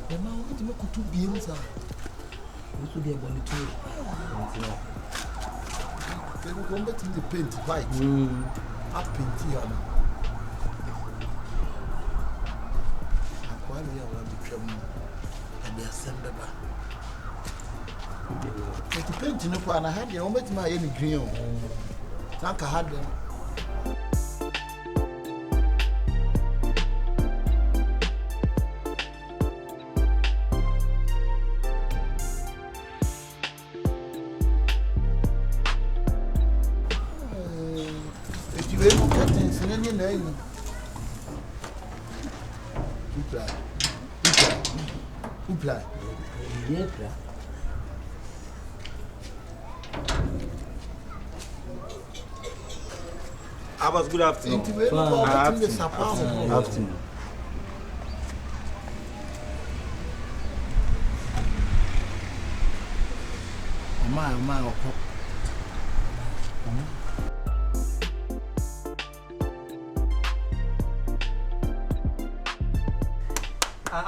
The man who make to be inside. This will be a bonnet too. They will come back in the paint white. I paint here. I want to come and be assembled. The paint in the pan, I had the moment my any green. Like I had them. Abbas, good afternoon. Afternoon.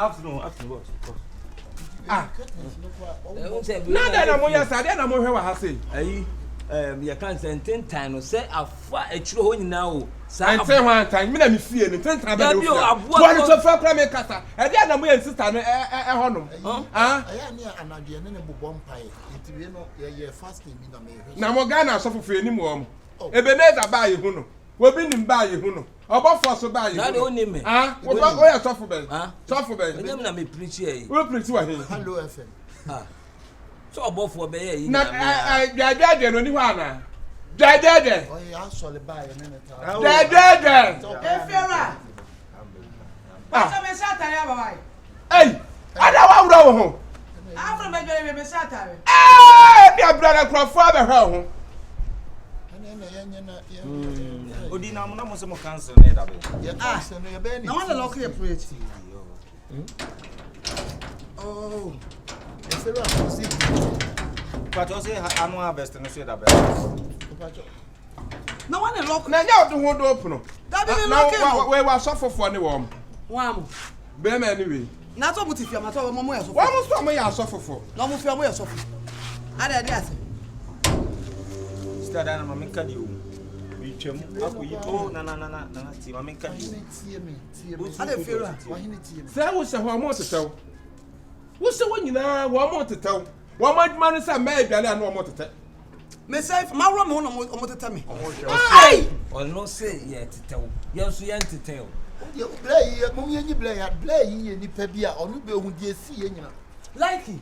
Afternoon, boss. Now that I'm on your side, I'm on her house. You can't say 10 times, say a far a true now. And say one time, me fear and 10 times. What is your first crime, Cassa? And then I'm going to sit at home. I am near an idea and a bomb pie. It will not be fasting. Now, Morgana suffer for any more. Ebenezer by you, we'll bring him by you. About for so by you. Not only me. What are suffer bed? Suffer bed. I'm a preacher. We'll preach to him. Hello, FM. So about for bay. Not I did only one. Dad. Oh, you actually buy a minute. Dad. Hey, I don't want to go. I'm from my baby Saturday. Hey, brother, crop father home. Odina, I'm not some cancer. I want to look here, pretty. Oh. But I say, I'm not best and say that. No one lock now to hold open. That we were suffer for any one. One. Bear anyway. Not so much if you're not over my way. What was something I suffer for? No more for my suffer. I guess. Start and I'm making you. Oh, no, see, I'm making you. I don't feel that was a one more to tell. What's the one you know? One more to tell. One more man is a maid, and I know more to tell. Myself, my room on to tell me. Hey! Or no say yet to tell. Yes, we ain't to tell. You play, you play, you pebia, or you be with the sea. Like it.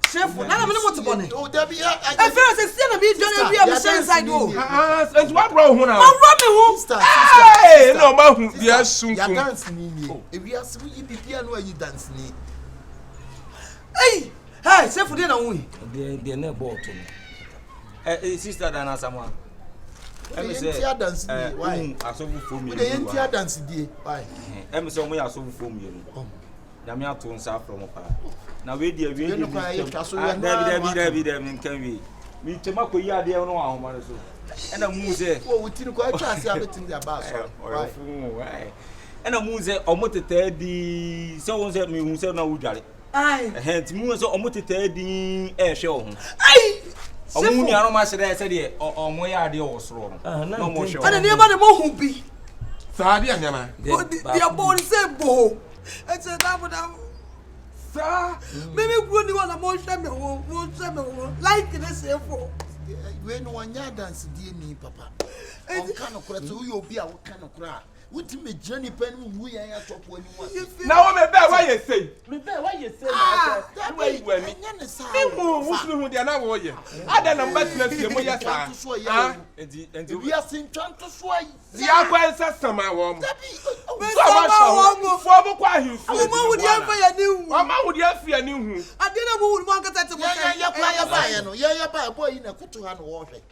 Shifo, na me no to bone. Oh, there be I feel say see na be don be am share inside o. And what wrong ho na? Ma wrong me ho. Hey, no ma hu dia sunkum. Ya dance ni ni. E wi ase wi bibia no ayi dance ni. Hey, hey, Shifo dey na hu. Dey na ball to me. Sister Dana Asamoah. Em say dance ni. Why? Asofu fo mi. Dey enti dance dey. Why? Em say omo ya asofu fo mi no. Na me ato nsa from pa. Na we dey David can we me tema ko yi ade no ahoma no so ena mu se wo wutiri ko atwa ase abetim dey about so why ena mu se omoteta di se won se me hu se na wudware ai hent mu se omoteta di hwe ho ai omu ni aro ma hye se de omo ya ade wo soro no na mo hwe ana ne ma ne mo hu bi sa ade anyama dia bo ni se bo e se da bo da sir, maybe good one more shame like this for when one ya dance die ni papa on kan okura so you obi a wo kan okura wuti me journey pen wu ya ya top wani wa na wo me be why you say na say why you me mu wusu hu dia na wo ye ada na mbatina sie mo ya sa enti we are sin twanto so yi dia kwansa sama wo mo so ma sha fo mo kwa hi fu mo wu dia fa ya ni hu ma wu dia fa ya ni hu ade na mo wu mo ankata te mo ya kwa ya ba ya no ya ba boy na kutu ha no wo hwe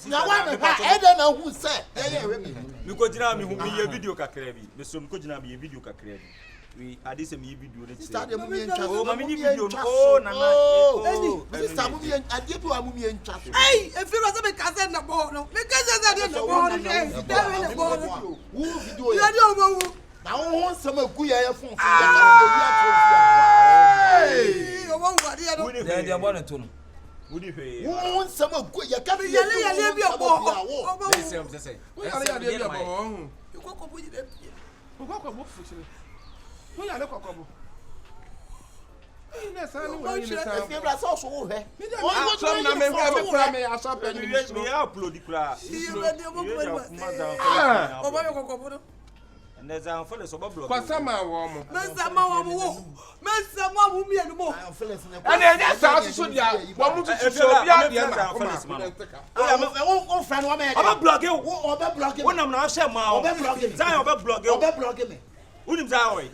na wa me ha ede na hu se ya we me mi ko jina mi hu mi ye video kakra bi me so mi ko jina mi ye video kakra bi we ade se mi ye video le sister mu mi ntwa oh mami ni video oh na sister mu mi ade bi wa mu mi ntwa ai e fi ro se me ka se na bo no me ka se na bo no e da we na bo no wu video ya de o mo wu na wo nsɛm agu yɛ fon so o mo wa dia no dia bɔ ne to no Wudi fe. wo nsɛm agu yɛ ka yale bi ɔbɔ Sɛ. wo yale bi ɔbɔ kokko bu di de kokko bu fuchile wo yale kokko bu ina sa no wo ni sa fiebra so so wo hwɛ o so na me hwɛ kura me aso pa ni Me upload kura. o ba me kokko bu no Neza amfole so ba blog. Kwasama wo mo mesama wo mo mesama wo mi enu mo ana enya sa so dia wo mu tutu so bia dia ma o friend wo me Oba blog you. o ba blog Wo nam na hye ma o. Zion oba blog you. o ba blog me Unim za we.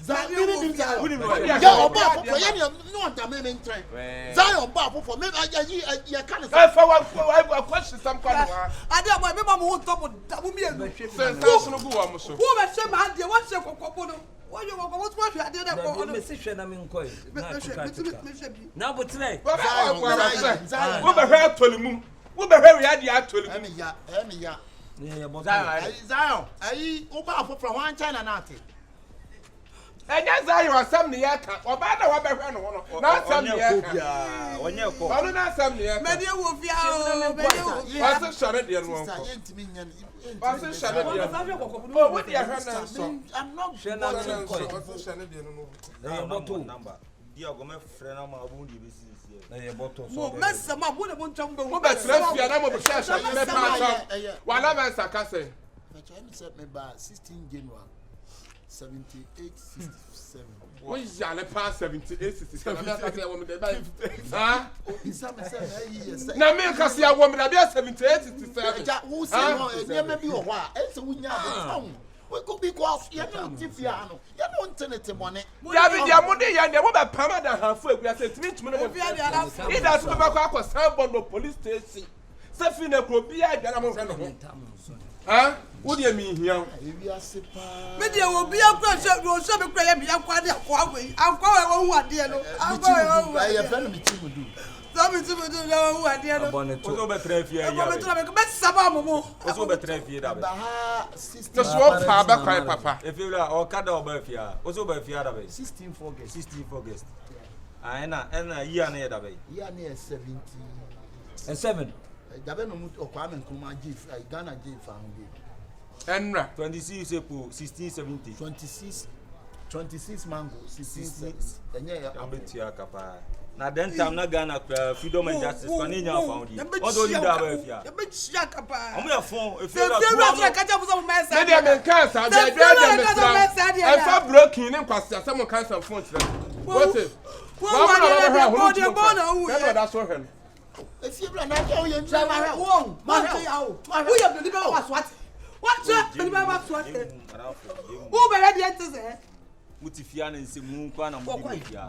Zion Unim ya o ba for ya no anta me ntren Zion ba for me ya kan I for question some kind of ade boy me ma mo top da mo mi enu sense no go wo mo so wo be hwe ma ade wo hwe kokko no wo yo kokko wo tuma hwe ade na ko no me se hwe na me nkoi na kuka me na botre wo be hwe atolimu wo be hwe ade atolimu emi ya ya bɔ Zion ayi wo ba afofra ho an China na ate enya Zion asam ne yaka oba da wo be hwe no no na asam ne yaka Onye ko. Balo na asam ne yaka me de wo fia o me de wo wase share de no sister ko yentimi nya wase share de I'm no wo de hwe na so not hwe na me nkoi wase share de no ya bɔ to Number. Dia go me frɛ na ma abu di bisi. ya bɔ to mo so mesama mo ne mo ntwam be wo be tre fia na mo be share share me pa so wala be sakase me set me by 16 January 78 67 wo ya le pa 78 67 na ka se wo me de ba ha isa me say na yi na me ka se wo me da be 78 67 ja wo say no enye bi wo ho a ense wo nya abon we go because you know tifia no you know internet money ya bi dia mo de ya de wo be pama da hanfo egua se timi timi no mo ni da so be kwa kwa Sambon no police station se fi na kro bia dwa na mo hwe no ho ha wo de mi hia ewi ase pa me de wo bia kwa se wo se be kra ya mi akwa de akwa wo hu ade no akwa wo ya friend me timu do so me timu do na wo hu ade no bɔ ne to Ozo be trafia ya. me to me saba mo Ozo be trafia da be. ba ha 16 no so pa ba kwa papa Efira o kada oba fia. Ozo be fia da be. 16 August 16 August. Ena year na ya da be. ya na 70 and 7 dabe no mu okwa men kuma give Ghana give fa ho bi enra 26 April 1670. 26 mango 16 enye ya Abetia kapa. Na den time na Ghana freedom and justice kwa nya found it. Ozo ni da ba fia. ya be chia kapa Omo ya fon se efira fe ka cha buso mo mesa me de me kan sa de e fa broken ni kwase asem kan sa phone tire what if wo de bona wu e da so hwe e fi bra na ka o ye ntra ma hwe wo ma hwe ya wo ye be ni be wa swat what be ni be wa swat wo be ready ente se mutifia na nsemu kwa na mudi fia.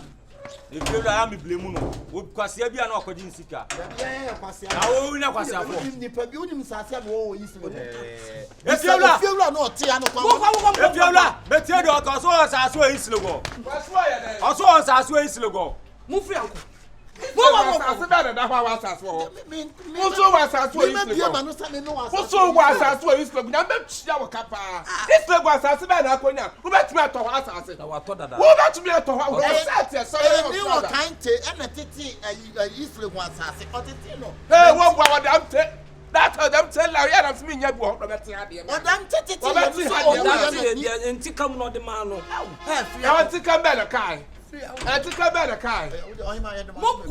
Efira am blame no. Wo kwase bia na okoji nsika. ya kwase Na wo na kwase afọ. ni pa bi unim sa se wo yi se Efira no te ya no kwa Efira betie do ka so asaso eyislego. waso ya de Oso asaso eyislego. mu fi anko wo asase da da kwa asase wo wo so wa asase wo me bi ma yi no sa me no wa wo so wa asase wo yi na be chia wo kapa this leg asase da na akonya wo betimi ato wa asase na wa to dada wo betimi ato wa wo set ya so ni wo kan te e na tete isle go asase o tete no hey wo gwa wo dam te that them tell la ya na fimi nya bi wo do beti ade o dam tete Wo beti ade nti kam no de ma no ya wo ti kan be na kai e ti kan be na kai mo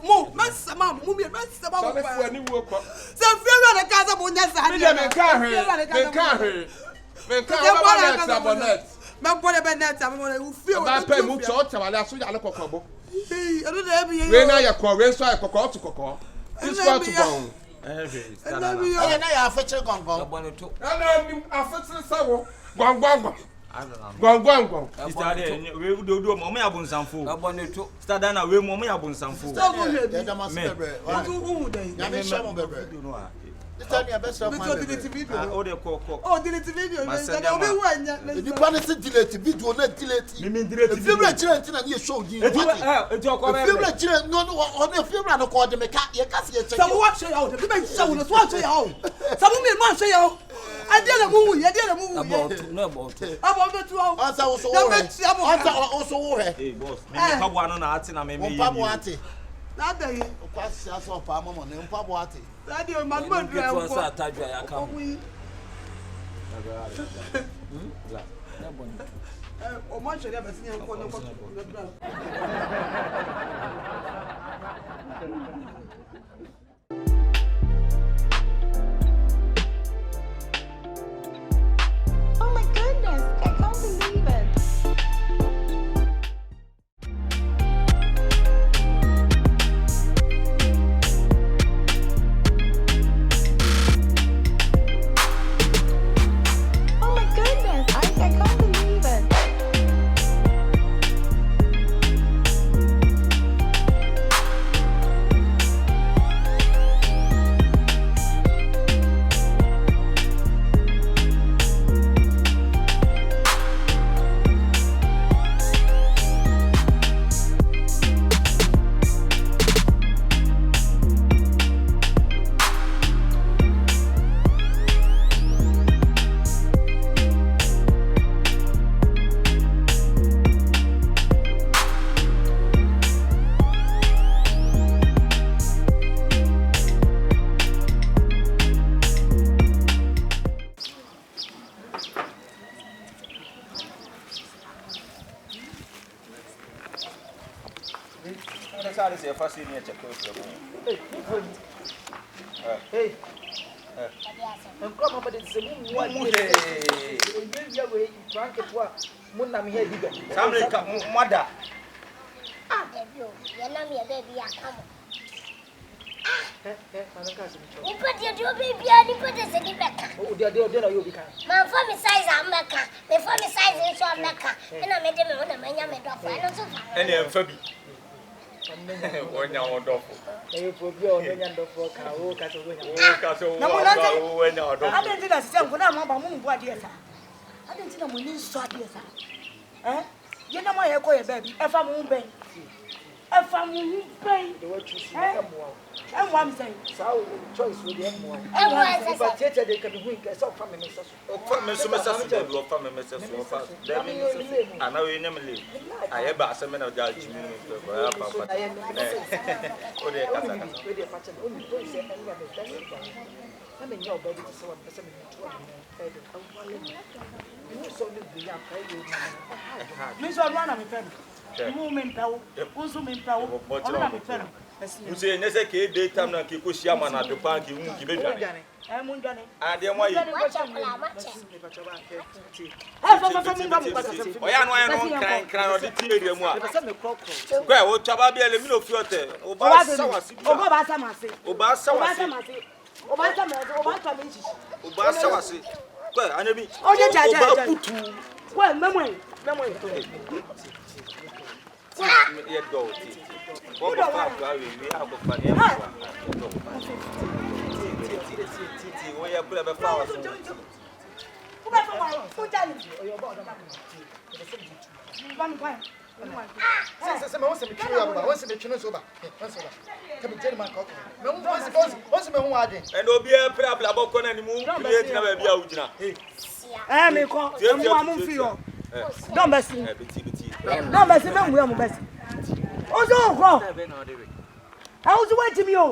mo mesama mo mi mesama so me fu ani wo ko se fiera na casa mo nya sa me de me kan he me kan wa na ta bonnet me bo de benet am mo u fi o ba pe mu cho ta wale aso ya le kokobo e do de bi we na ya ko we so ya kokko to kokko this what to go e na ya afeche gongon bɔ ne to ana ni afetre sawo gwangwangwa gwangwangwa Sister de we do mo ya bonsanfo. bɔ ne to Sister na we mo ya bonsanfo. e da masebre o tu hu de ya me shamo bebre Sister ni abesha ma bebre O de ko. oh delete video me da obi hu anya ni pa ne se delete video na delete Mimi delete video fiera chire na ye show di eti okwa be. fiera chire no o ne fiera no ko de me ka ye ka se ye check so what say out de be show no so what say out some me man say out I did a movie. I did a movie. About the 2 hours. Also, hey, boss. Maybe one on art and I may be Pabuati. Not the Kwasi so pa mama ne mpaboate. that your man will drive. Oh, much of them seen Oh my goodness, I can't believe it. Oh my goodness, I can't believe it. That's your first senior check. Hey. I'm come up with the one day. You drank it. Munam here, mother. Ah, baby, you're not me, baby. I come. You put your baby, you put this in the back. Oh, they're you become. My family size, I'm Mecca. My family size is on Mecca. And I made them on the man, and I'm so When you're wonderful. You put your hand of for Castle. I didn't think I said when I'm about moon, what yes, I didn't think I'm winning so yes. Eh? You know my echo, baby. If I'm moving, if I'm moving, and one saying, so choice with the M1. But they can win us up from a message. I know you never leave. I have a seminar of judge. I mean, your baby is so Miss one of my friend. Woman, also mean power. You say, Neseke, daytime, and Kikushama at the park, you won't give it. I'm done. I didn't want you. I can't the theory. Where would Chababi and the middle of your tail? Obasawasi. Well, I mean, well, memory. Yet go. What about we have a funny we have put up a flower. And will be a problem about Conan and move creating a baby out now. I may call you. Don't mess me. Don't mess me. Also, I was waiting you.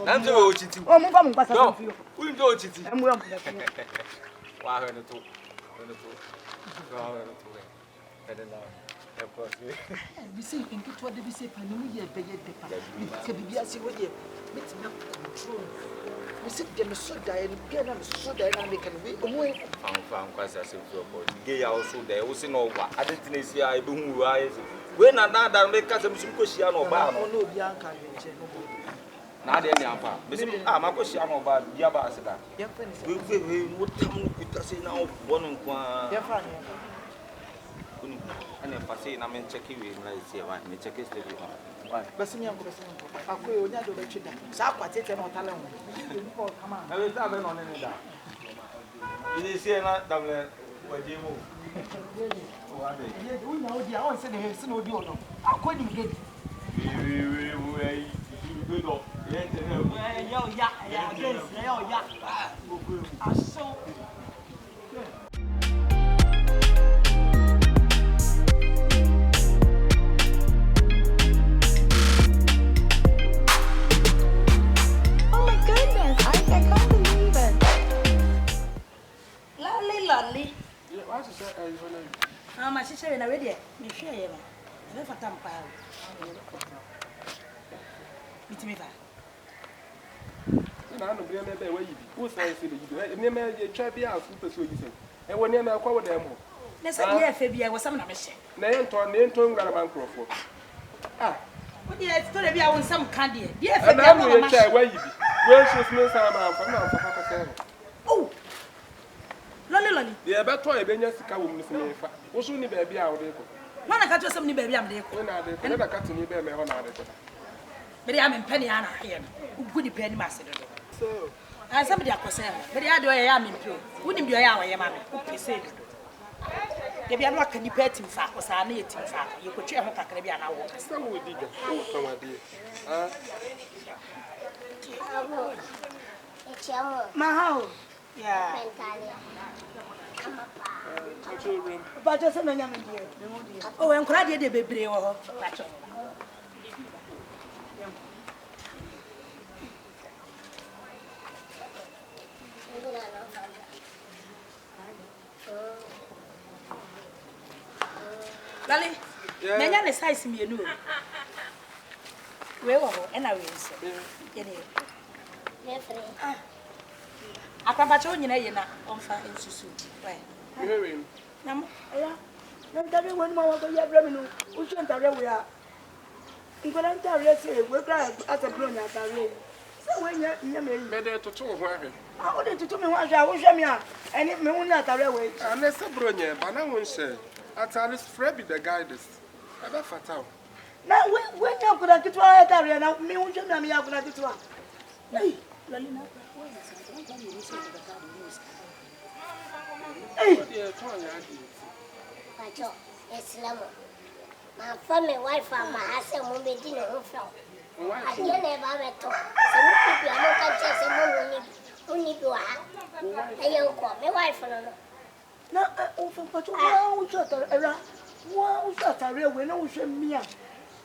I'm the cheating. Oh, move on, Pastor. We don't cheat. I'm well. Wow, We say, in what we say, Panini, Kabia, see what you control. We sit them so dire, and I'm so dynamic and we away. Found quite as if gay also there was no what I didn't see. I don't rise. When another make us some cushion or bar, no Bianca. Now, then, I'm a question about Yabasada. We would come with us now, one and and if I say I'm in checking with my check is the But me, I'm going to go to the South, and not alone. Come on, I was having on any doubt. You see, not double what you move. We know the answer is no deal. How could you get good? Aso. Oh my goodness, I can't believe it. Lolly. What's the My sister is already. Me share you. I never thought about it. Me too. I don't know where you be. Who says you do? Near me, try be out. And when you're not quite them. Let's say, yeah, Fabi, I was some mission. Nayan Ton Garaman Crawford. Ah, What do you expect to be on some candy? Dear and I'm going to Fabi, try where you be. Where she's no time for now. oh, Lolly. The about toy, Ben Jessica will miss me. What's only baby out there? When I got you some baby, I'm there. When I did another cut to me, baby, on it. But I'm in Penny Anna here. Good penny master. So, And somebody I was saying, but I do I am in Pew. Wouldn't be a hour, your mammy. Okay, say. If you are not can you pet him fat, was I need him fat? You could cheer her Caribbean hour. so we did it. Come on, dear. Ah, It's your Mahal. Yeah. children. But just a man, oh, I'm glad you did a baby. Lolly, Nanya size me, you know. Where and I will say, I come back on you on fire in Susu. Hearing. Nam, let me one more of your revenue. We shouldn't have we are. You couldn't tell us, we're glad at a grown at our room. So when you're Better to talk working. I wanted to tell me what I was me and it may not a railway. Unless a brony, but I won't say. At Alice Frebby the guidance. About fatal. Now, when you could have get to our area, now, me, won't you know me? I could have get to her. Hey, Lolina. Hey, it's lemon. My family wife and my husband will be dinner who fell. I never met her. Some people are not just a woman only do I don't call my wife for no. now, but wow, shut her. Wow, shut her railway, no, she me.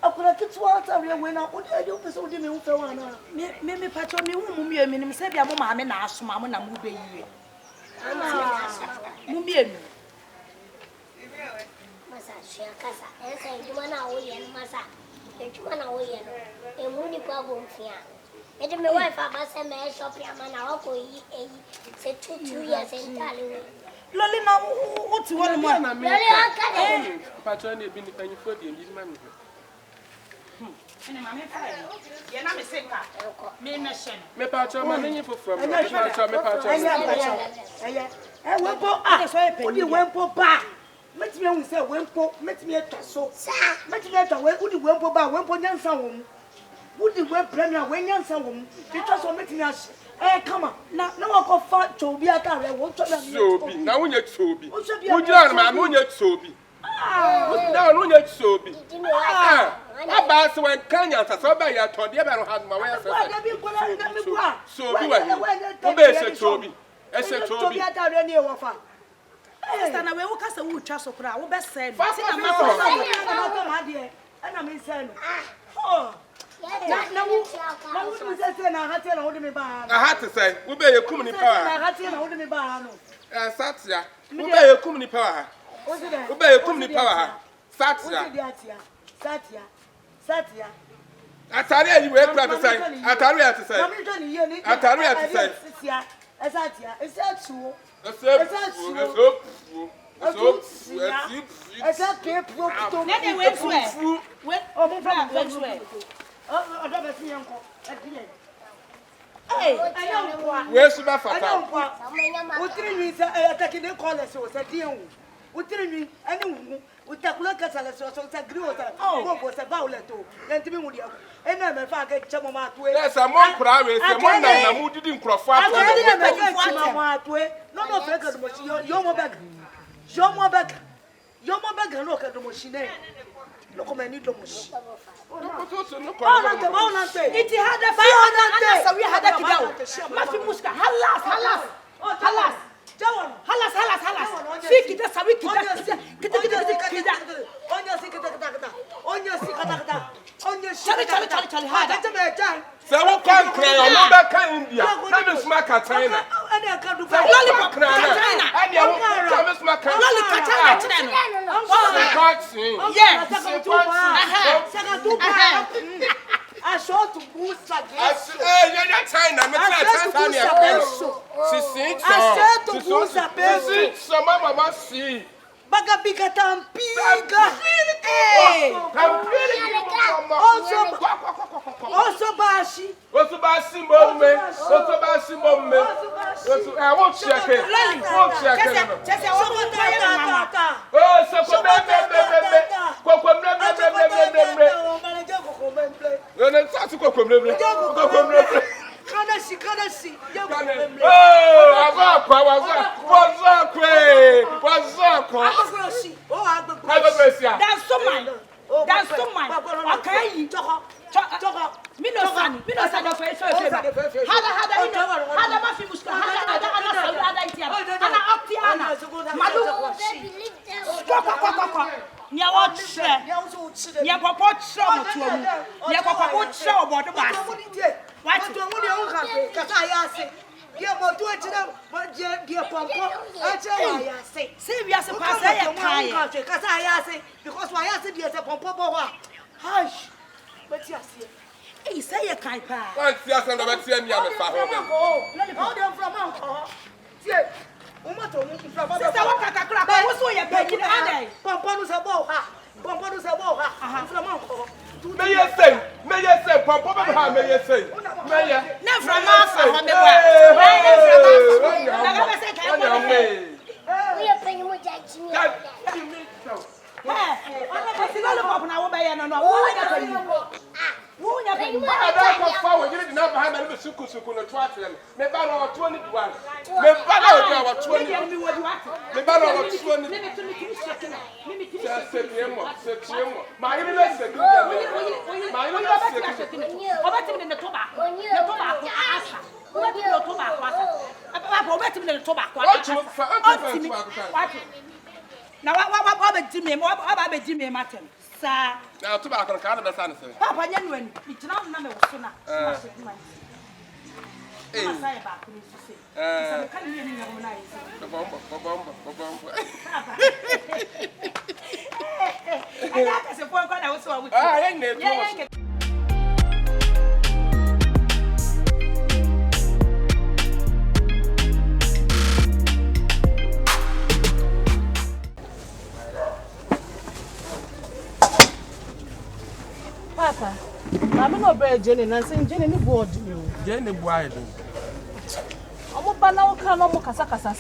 I could have get to our railway now. What do you do? So, didn't you feel one? Maybe patron me, whom you mean, said your mamma and ask mamma and move you. Mumbien. Massa, she a casa, and say, you want away and massa, and you want away and woody problem here. And my wife, I must have a shop, and I'll go eat say 2 years and darling. Lolina, what's one man? Patron, you've been paying for the man. You're not a singer. Me, mission. Me patron, my name for from. Me I went for us. What do you went for bar? Let me say, went for, let me at so. Let me at away. Would you went for bar? Went for young someone. Would you went premier when young someone? Because of making us. Eh, come on. Now, no one can fight to be at our won't so be. Now, when you're so be. Would you learn my moon yet so be? Now, when you're so be. About so when Kenya, so by your told you about how my wife so be what? So be. I said to be at our any offer. And I will cast a wood chassis for our best said. And I'm saying, oh, I had to say, we bear your company power. Satya, we bear your company power. We bear your company power. Satya. I tell you, we're glad to say. I tell you to say. I tell you to say. Is that true? Where's the bath? With the look at us, so agree with that. Oh, was a bowlet too. Then to be with you. And never forget Chamoma. There's a more private, a more than a mood didn't cross. I didn't no, no, you're more back. You're more back. You're more back and look at the machine. Look at my needle machine. It had a fire, so we had a Matthew Muska. Halas. Halas. Halas. Fiki da sawi kita. Kita. Onya si Chali. Hada. Se wo kan kran o no be kan India. Na me sma ka China. Lollipop China. And ya wo ka me sma ka. Lollipop China. Yes. I saw to boost like this. You're China. Me Tanzania. She sings. I said to boost a baby. So mama see. Baga biga tampiga. Also bashi. What's about Simone? I won't check it. That's so mine. Okay, Minosani, hey, say a kind pie. Once you have never seen me, I'm a father. Hold on from uncle. See, Umato, from what's why you're paying the Pomponus about her. Pomponus about her. From uncle. May you say, Papa, may you say, may you? Never from us. We are paying more judgment. Now, what about Jimmy Martin? Sir, now, tobacco can't be done. Papa, when it's not number sooner. Papa, I'm not very Jenny, and saying Jenny board you. Jenny Boyd. I'm a banana can almost Casacasa,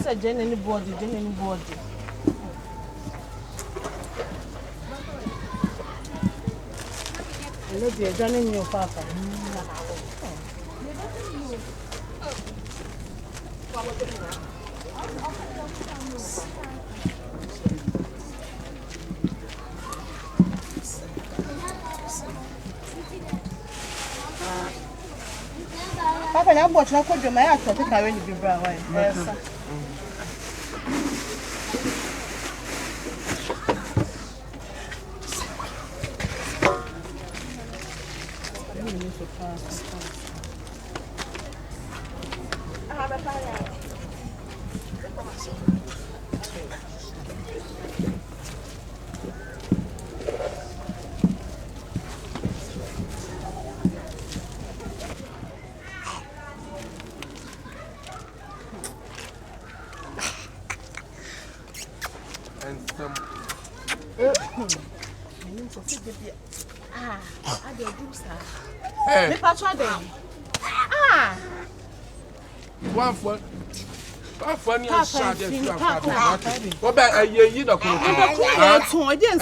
said Jenny body. I know you're joining your papa. Papa, I'm watching a quadrant. My act of carrying the brown way. Yes, sir. Hey, one for your shot. What about a year? You don't come. I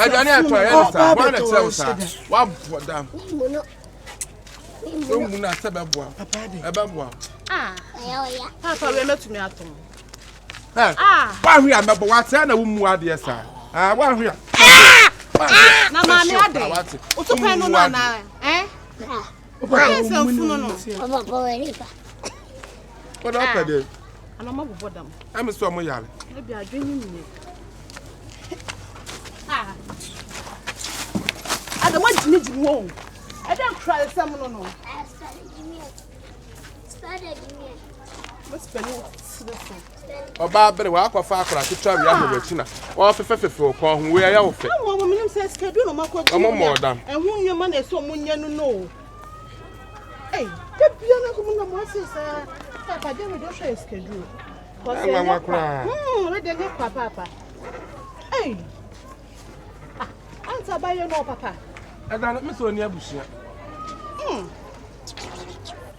don't know. One for them. Papa, we're not to me at home. Why we are number one? Say na umu adi esa. Why we are? Na mami ade. Otu pen no na eh? Yes, I'm full no. Papa, What happened? And I'm about them. I'm so moyal. Maybe I drink me. Ah. I don't want to need you home. I don't cry some no. What's spending? Oba bere wa akwafa akora kitwa wi ahwe na wo fefefefe ko hu we ya wo fe Wo minim say schedule no makodi omo modam ehun nyoma na so munya no eh ke bia na ko na mo say papa dey me do share schedule ko say we dey get papa eh anta ba yo no papa ada me so ni abusia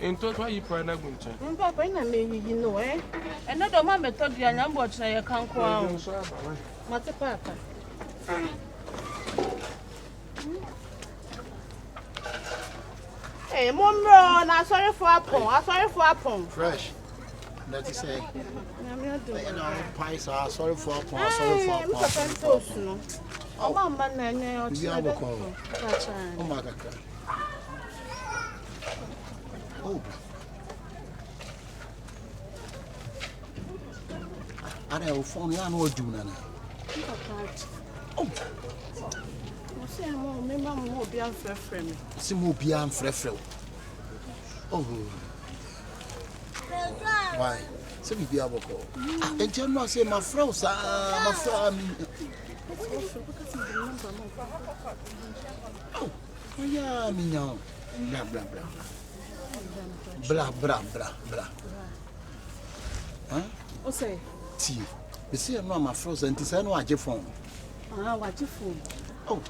Into why you pray na gunche. Papa ina me yi no eno do ma method ya nyambo chira ye kanko a mate papa eh momro na sorry for apon Fresh. That is say. You know, pies are sorry for apon, sorry for apon. Oh mama na nye o chira de ko. Oh my God. Oh. I don't phone ya no do na. Oh. Mo say mo me ma mo obi an frefre me. Si mo obi an frefre. Oh. Why? Se bi bia boko. Enti no say my friend sa my friend. Oh. Yeah, me now. Blah blah blah. Blah blah blah blah. Huh? O say. Tea. You see, I'm not my frozen. This I know I just phone. Ah, what you phone? Oh.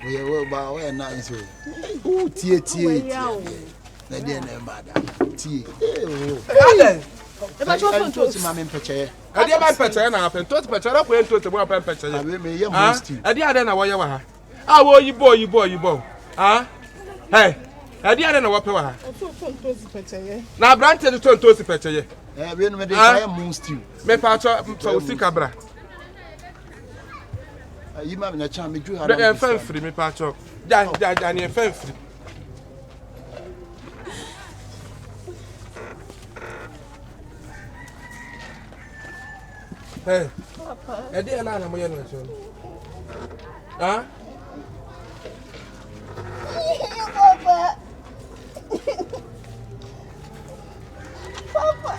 We are about where nice. Oh, tea. Na dey na mada. Tea. Hey. E ba cho phone to ma me pechere. E dey ba pechere na happen. To pechere ko ento te bo pa pechere. Me ye most. E dey ade na wo ye wa ha. Ah wo yibo. Ah? Hey. E dey ade na wo pe wa ha. to phone to pechere. Na brante de to si pechere. We no me dey fire most. Me pa cho so si kabra. You ma me na cha me ju ha. E fan free me pa cho. Ja ne fan free. Hey. Papa. E dey na mo ye no cho. Ah?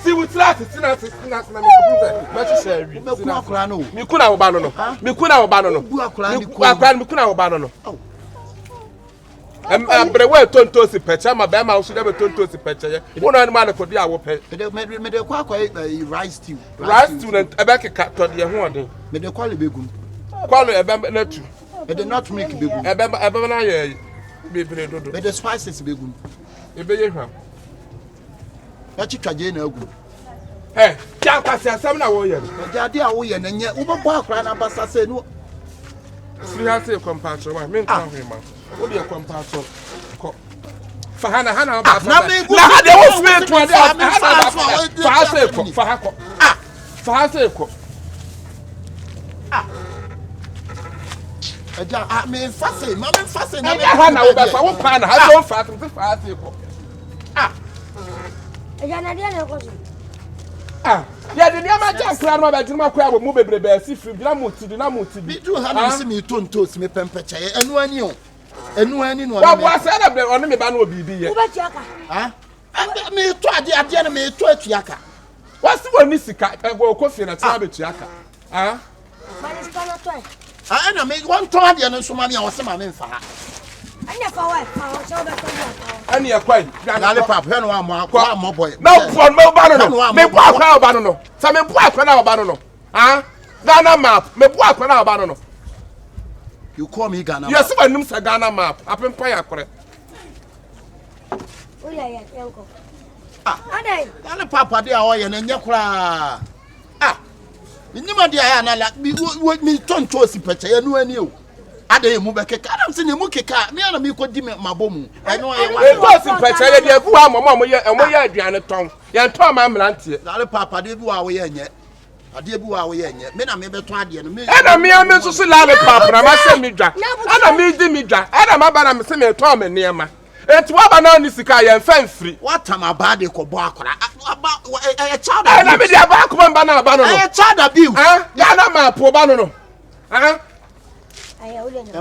See with last sina me ko ma chi share wi. Me ku akura no. Me ku na wo ba no no. Me ku na wo ba no no. Bu akura ni ku. Me ku na wo ba no no. Brewe tonto si pecha ma be ma wo so de tonto si pecha ye. Wo na ma na ko di awo pe. Me de kwa rice stew. Rice stew na ebe keka to de ho odin. Me de kwale begum. Kwalo ebe na tu. Me de not make begum. Ebe na ye bebre dodo. Me de spices begum. Ebe ye hwa. Ya chitwaje na agu. Eh, ja kwase asem na wo ye. Ja de a wo ye na nye wo bo akura na basa se no. Si ha se compatro ma me nkan hwe ma. Wo de compatro ko. Fa hana ba fa. Na de wo sme to de fa se ko. Fa ha ko. Fa se ko. Eja me fase na me hana wo ba fa wo pa na ha so fa se ko. Eja na dia na ko so. Ya de ma ja kra no ba dwuma kwa wo mu bebre ba si firi na mutidi bi du ha na se me tonto se me pempeche enu ani no wa sa na bre onu me ba na obibi ye Wo ba tiaka. me to ade na me to atuaka wa si woni sika go kofi na tia betuaka Ba ni sika na to na me won to ade no so ma me a wo se ma me mfa ha Anya fa wa fa o so ba to ya. Ani e kwai gale pap he no wa mo boy na fon me ba no me bu akwa ba no sa me bu akwa na ba no Ghana map me bu akwa na ba no you call me Ghana yes ba nim sa Ghana map apempa ya kore O ya yanko. Adai gale pap de a wo ye na nye kura minima de aya na la mi tonto si peche enu ani o ade mu be keka adam se ne mu keka me na mi ko di mabomu eno e wa si peche ye de fu amomo ye aduane ton ye nton ma mlantie gale papa de bi wa wo ye nye ade bi wa wo ye nye me na me be to ade no me na me am so la le papa na ma se mi dwa na me di mi dwa na ma ba na me se me ton me niema Enti wa ba na ni sika ye mfa mfiri. What am about the kobo akora? A child abuse. Na me dia ba akoma ba na ba no. A child abuse. Ya na map ba no no. And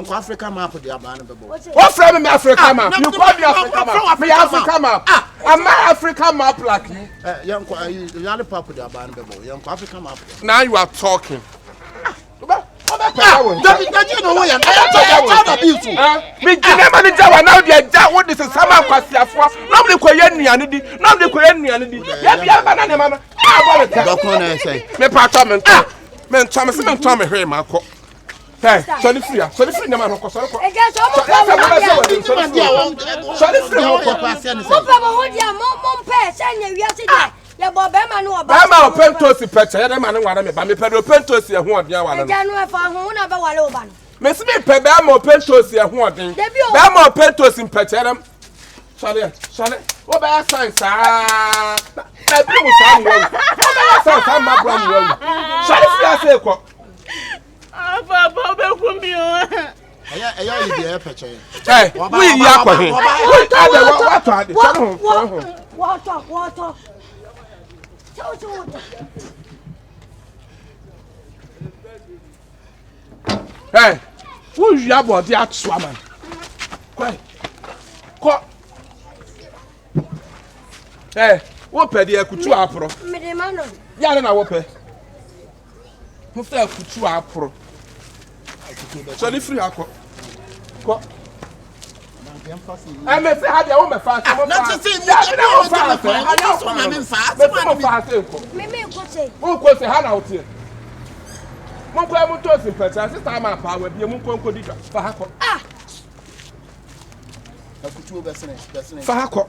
African map the abano bebo. What from me African map? You call me African map. Me African map. I'm my African map like you. Young pap the abano bebo. Young African map. Now you are talking. You know why I'm child abuse. Me never the jaw now the jaw what this is sama kwasi afo. Nobody ko ye nuane di. Nobody ko ye nuane di. Ya bia ba na ne ma no. Dokon say. Me pa to me to me hwe ma ko. Hey, sorry free na ma ko sorry ko. Eja so mo pa mo. Sorry free ho ko. Mo pa mo dia mo pe se nya wiase dia. Ya bo be ma no oba. Ba ma opentosi pecha ya ma ne wara me ba me pe do opentosi e ho odin awara. Eja no e fa ho na be wale oba no. Me se me pe ba ma opentosi e ho odin. Ba ma opentosi pecha ya. Sorry. Wo ba science ah. Na bi mu sa mo. Wo ba science ma bra mo. Sorry free ase ko. Papa, be kumi o. Aya you dey pecha. Hey, we ya ko hin. Water. Hey, who you about the actual man? Ko. Hey, what pe the kutu apro? Me de mano. Ya na wo pe. Mo fe kutu apro. So the free akọ. Ko. I me say how dey wo me fast. Not to say Me ko say. Who ko say how na wotie? Mo ko am to sin peta sister ma pa wa bi mo ko di fa ha ko. Akutu besene. Fa ha ko.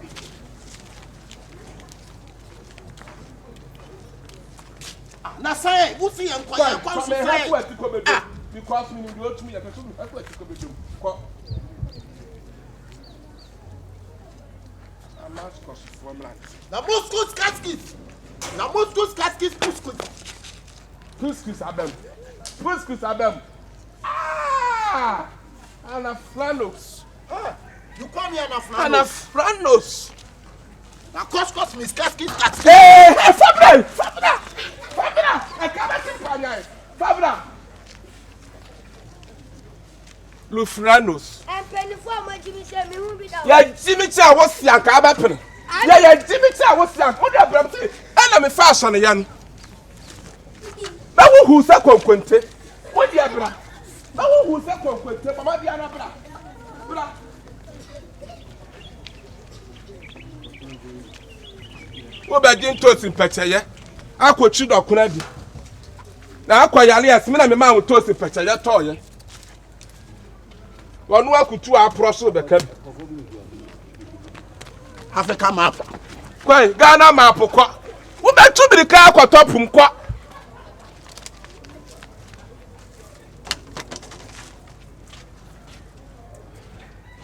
Na say, who see am kwaya kwaya. Because we do to me I can go. I'm not from land. Na Moscow's casket. Couscous abem. Ah! Anafranos. You come here Anafranos. Na couscous mis casket. Hey, Fabra. I can't see Fabra. Lufranos. Ya Jimmy Cha was young, Abapen. Ya Jimmy Cha was young. What are you? And I'm fashion young. Now who's a conquente? What the abra? Now who's a conquente? Mama Diana Bra. What about Jim Toast in Petaya? I could shoot or Kunadi. Now I quite alias, me and my mouth toast in Petaya toy. One walk to our process the camp. Africa map. Quite Ghana map. Who bet to be the car or top from qua?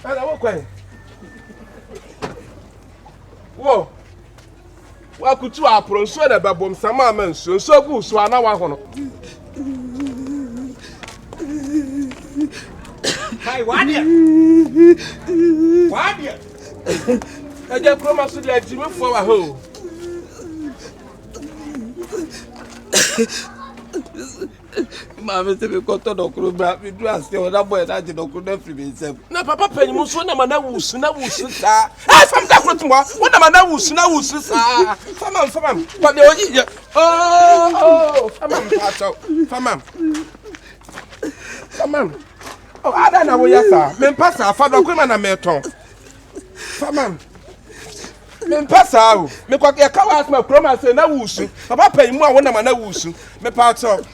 And I walk away. Whoa. What could you approach so that Babum Samaman so good so I know I want. Hi, what dear? I just promise to let Jimmy for a hole. Mamma, to be got on the we do ask you that boy that you don't could free himself. No, Papa Penny, most one of my nose, no, sir. I from that one of my nose, no, sir. Famam, but the oh, Famam. Oh, I don't know where you are. Men pass our father, women and meton. Famam. Men pass out. Me quack your cow my promise and I will soon. Papa pay more when I'm an awusu. Me part up.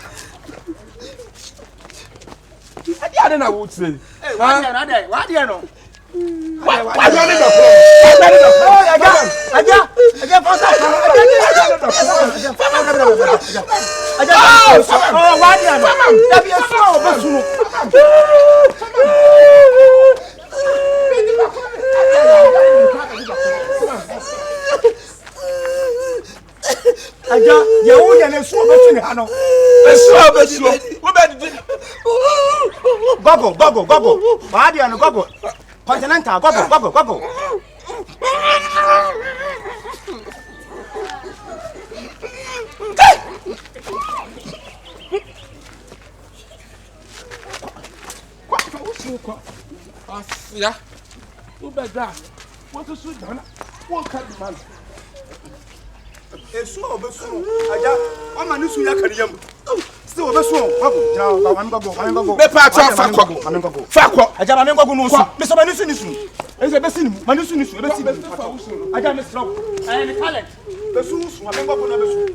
I don't know what to say. What do you know? Why don't you Continental, go. Yeah. You better. What to shoot down? What kind of man? Esu obesu. Aja, o ma nusu ya kariyam. Still obesu. Go. Jao, ba go. Me pa cha fakọ. Fakọ. Aja ba me go no su. Me so ba nusu nisu. Eze besi nimu. Ma nusu nisu. Besi nimu. Aja me strong. I am talent. Besu su, ma me go na besu.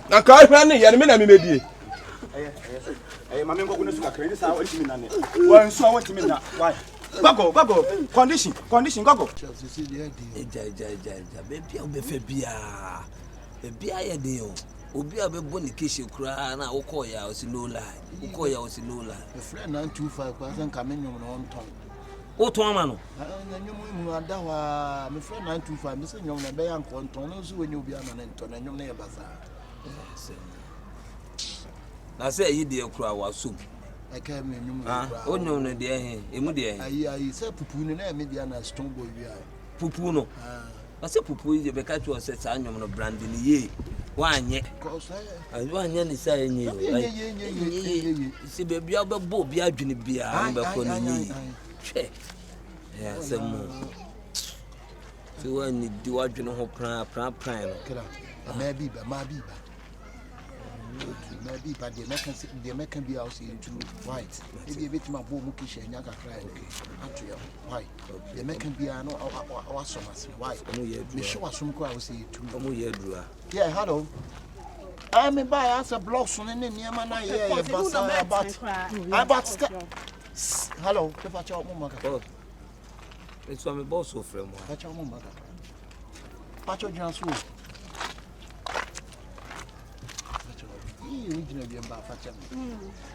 Na ka hwa ne ye me na me medie. Mame ngoku nesu ka credit sa wantimi na ne. Wan so wantimi na. Why? Go. Condition, go. Ja. Baby o be fe bia. Baby aye de o. Obi a be boni kishi kura na ukọ ya o si low line. The friend 925 kwa san kamen nyom no on ton. O ton ama no. Na nyom mu ada wa me friend 925 me se nyom na be yan kon ton no so wenye obi ana na ton na nyom na ye basa. Na say yi de kura wa soup. I can't me nyom. O nyom no de he, emu de he. Ayi say pupu ni na me dia na strong boy wi ai. Pupu no. I say pupu yi be ka twa say sa nyom no brand ni ye. Wanye. Cause wanye ni say nye. Si baby obebo obi adwene bia be ko ni ni. Hwe. Ya say mo. Si wani di wadwene ho pran no. Kira. Maybe but the American be house in two white. Maybe a bit my boom mukish and yaga cry. Okay. Why? The American be no our summers white. Me show us some crowds say two. Yeah, hello. I'm a buy us a blossom and then Yamana here, but hello, the Pacha Mumaka. It's from a boss of friend. Pacha Mumaka. Pacha Jansu.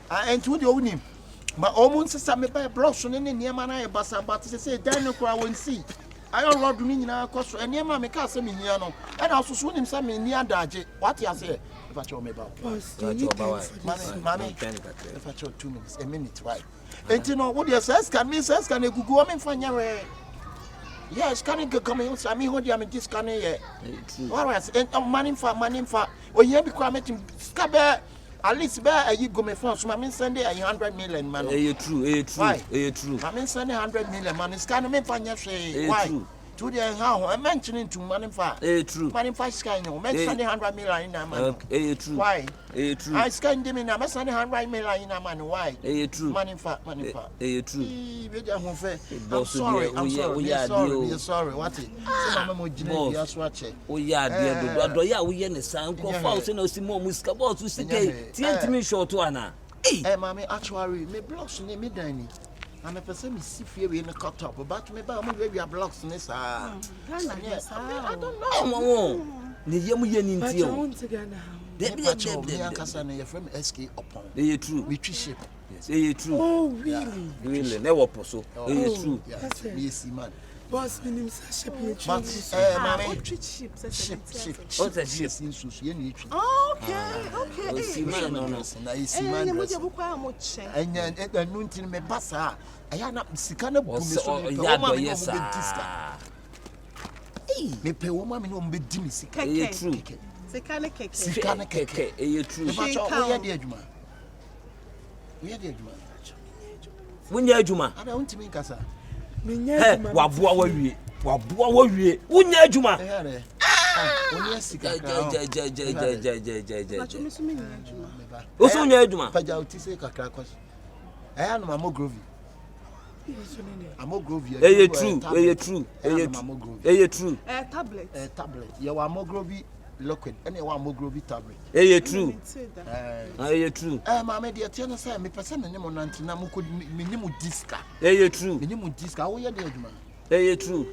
And to the own but almost some by blossom in near Mana Bassa, but say, Daniel Crow and see. I don't know meaning our cost and near my castle in Yano, and also soon him some in near Daji. What you say? If I told me about Mammy, if I told 2 minutes, a minute, right? And you know what you says, can me says, can you go on for your yes, can you come in? I mean, what you am in this can yet? All right, and money for. Oh, you be coming scabber. At least bear you go me phone. So I send 100 million man. True. I send 100 million man. It's kind of me find why? To the how I'm mentioning to money for. True. Money for sky no. Mention 100 million in a man. True. Why? True. I scan them in a mess 100 million in a man. Why? True. Money for. True. I'm sorry. What it? Oh yeah, dear. Do ya we yen san ko fa so na osimo muska boss to sike tientimi short ana. Eh mama actually me blocks ni me dan ni. I'm a person me see fear we in the cut up but me ba mo we blocks ni sa. I don't know. Ne yemu ye ni ntio. Me akasa na your friend SK upon. True. We tree shape. Yes, true. Oh really? Really, never poso. True. Yes, man. Boss minim sa shape. But mommy ship. What's a ship? Okay. See man no. Na isi man. Enya nu ntin me basa. Aya na sika na bu me so. Ya do yes. Me pe wo ma me no be di me sika. True. Sika na keke. True. Me ba cho wo ya de adwuma. We ya de adwuma. Wunya adwuma. Ada untimi nkasa. Waboa wa wie. Wunya adwuma. Oni sika. Oso nya adwuma. Paja otise kakra kwase. Aya no mamogrovi. True. Tablet. You want amogrovi liquid. Any one amogrovi tablet. True. True. Mama dear tell us me person na mo nanti na mo ko minimu diska. True. Minimu diska wo ye de adwuma. True.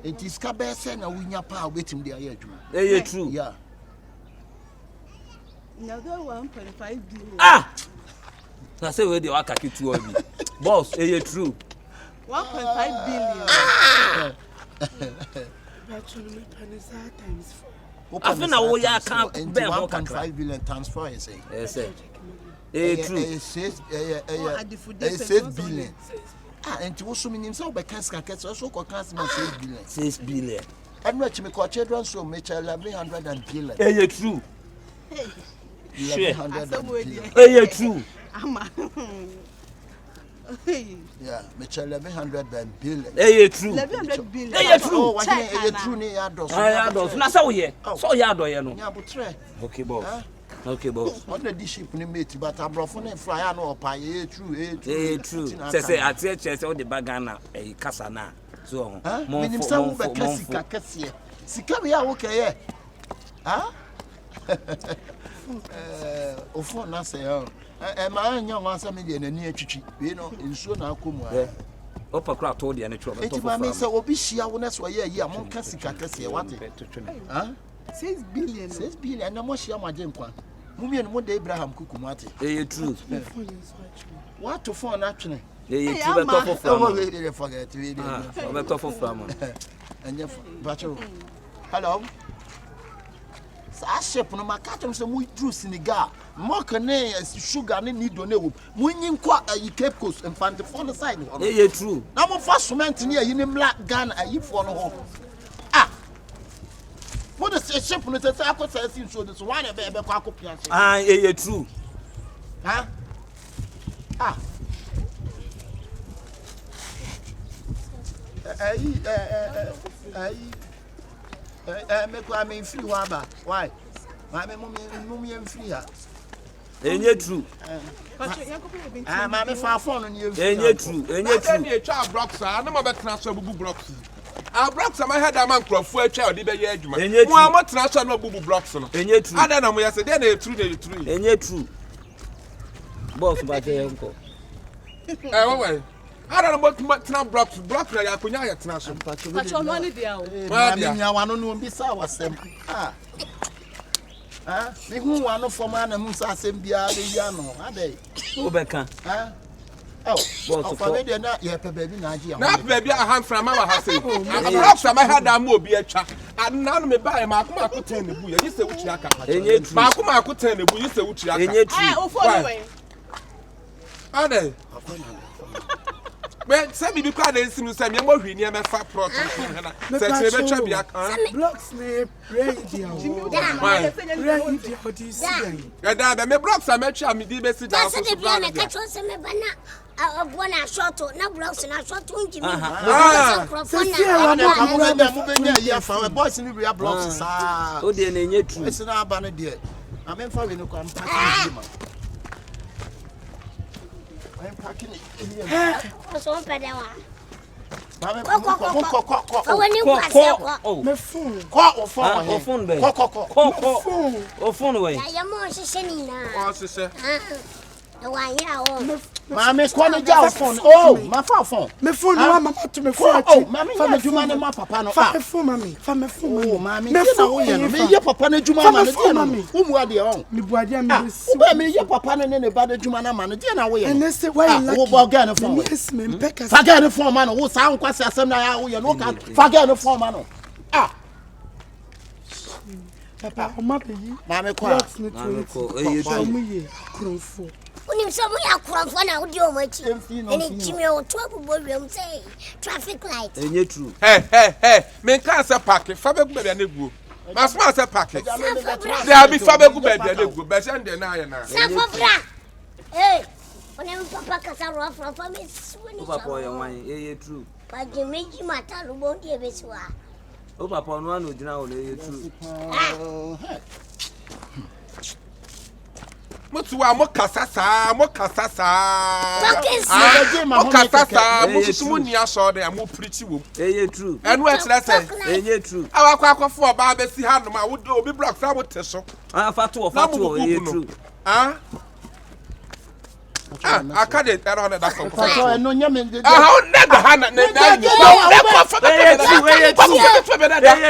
E diska be se na wunya pa wetim de aye adwuma. True. Yeah. Now that 1.5 billion. Na say we dey waka kitu obi. Boss, true. 1.5 billion. But you know Akabenezer times 4. I feel na wo ya kan be ho kakra. 1.5 billion times 4 you say. Yes sir. True. 6 billion. And to also mean himself by cancer, also called cancer 6 billion. 6 billion. And what me call children so much 1100 billion. True. 1100 billion. True. Yeah, me 1100 billion. True. 1100 billion. True. Oh, why true ne ya dos. Na so ye. So ya do ye no. Ya butre. Okay, boss. Okay, boss. On the ship ni mate but abrofo na fly no opa true. True. Say atie chese o de bagana kasa na. So mo nim say wo be kasika kase. Sika be ya wo keye. Ofo na say ma anya wansa me de nani atwitwi. We no nsuo na akomu a. Opa kra to de na twa be to. Enti ma me say obi hia wo na so ye yi a mo kasika kase wate. 6 billion. 6 billion na mo hia mo agye nkwa. Mumie no mo de Abraham kukumate. True. What to phone actually? True be to for we forget we dey. Be to for from. Anya bacho. Hello. Sa ship no makatom se mu true Senegal. Mo kane sugar ne need one wo. Mu nyi nkwa Kyekyeku and find the phone side no. True. Na mo fa cement ne ayi ne mla Ghana ayifo no ho. What is a ship no say akota sin so this one e be kwa akopia so. True. Me kwa me free wa ba. Why? Ma me mum free ha. True. Ma me fa phone no true. True. Twa blocks na ma betena so bubu blocks. Blocks am head am nkrofo atwa odi be ye adwuma. Mo am transfer no bubu blocks no. True. Ada na mo yese dey na true. True. Boss ba je enko. Why? I don't know what tena blocks na ya kunya ya tena so. Pacho no ani dia o. Ma me nya wano no bi sa wasem. Me hu wano forma na mu sa asem bia le ya no. Adai. Obeka. Boss for me dey na ye pe baby na agi. Na baby a hand from ma ha say. Blocks am head am obi atwa. Na no me ba ma akoma akoten ne bu ye se wuchi aka. True. Ma akoma akoten ne bu ye se wuchi aka. True. O follow way. Adai. Well, some people call them sim say me mo hwi ni me fa plot na. Say say be twa bia kan. Blocks ne radio. Radio this. Ya da me blocks am twa me di be sit down so. That's the plan me catch us me bana. Bona short na blocks na short unji me. Mo be nya ya fa boys ni real blocks sa. O de na enye true. Ese na aba ne de. Amen fa we no kwa mpaki ma. I'm packing it. So on pedewa. Me phone. Call phone be. O phone we. Ya mo shisheni na. O sise. Wa ya o. Mama kwa ne ja phone. Oh, my phone. Me phone no mama to me phone. Oh, mama fa me juma ne ma papa no. Fa me phone mami. Fa me phone. Oh, mama. Me na wo ye no. Me ye papa na juma ma ne de no. Wo mu ade on. Me buade me si. Wo me ye papa ne ba de juma na ma ne de na wo ye. And say why you wo bo ga ne phone. Yes me peka. Fa ga ne phone ma no. Wo sa nkwase asem na ya wo ye no ka. Fa ga ne phone ma no. Papa, o ma pe yi. Mama kwa. Mama ko. True. Mu ye kronfo. Unim so ya kuranfo na odi o machi. Eni timi o to abubo wiem say traffic light. True. Hey. Me can say park. Fa be ku be na egu. Ma smart say park. There be fa be ku be na egu. Be say ndẹ na ye na. Safobra. Hey. Onem papa kasa ro from me swini. Papa ye wan. True. Pa jimeji mata lu bon die besiwa. O papa no anu gina o le true. Motuwa mo kasasa. Mo kasasa, mo susumu ni aso de mo preach wo. True. Enu e kire say. True. Awa akofo oba be si hanu ma wo do obi blocks am te so. Fatu. True. Akade era na da so. Fatu no nyame de. Nega hana ne da.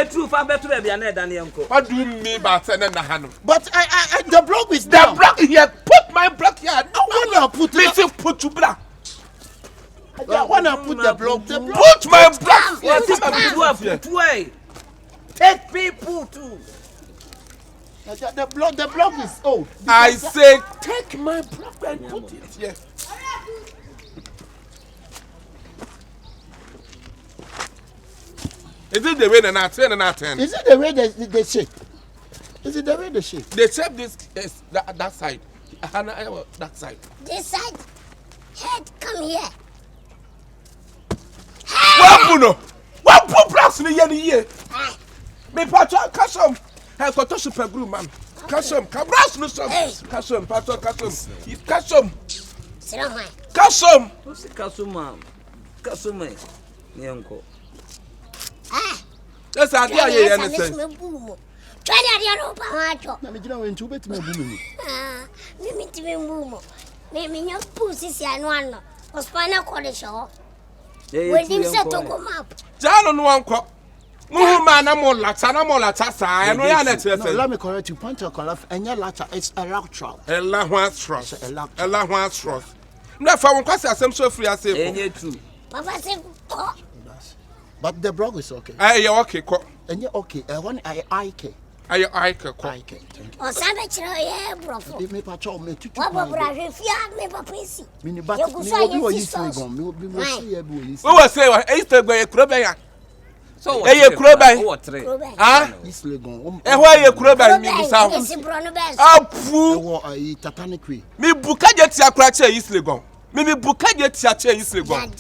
True. Fa betu be bia na da ne enko. What do you mean by saying na hanu? But I the block is down. The block here. Put my block here. I want to put it. Put to block. I want to put the block. Put my block. What is my block? Take people too. The block is old. I say take my block and put it here. Is it the way they're not 10 and not 10? Is it the way they shape? Is it the way they shape? They shape this is that side. That side. This side. Head, come here. What put blocks in the year? Me patch custom. I got to super glue, man. Custom. Cabras no some. Custom. Custom. Sit down, man. Custom. What's the custom, ma'am? Custom, man. Yanko. That's how they are. Try that, you know, Pamacho. I'm going to bet me. Mimi to be moo. Maybe your pussy and one. Was final quarter show. When you set to come up. John on one cup. Man, I'm all latasa. I know you're not. Let me correct you. Point your color and your latter is a rock trout. A lahwan trust. Not for one class, I'm so free. I say, true. Papa said, but the blog is okay. You're okay. And you're okay. I want IK. I or Savage, yeah, bro. If me patrol me to what if you have never PC? Mini but you will say, Easter by a crobber. So, a crobber. Ah, this legon. And why you crobber me? Oh, fool. I tatanic. Me Bukaja Cratcher is legon. Mimi Bukaja Tiache is legon.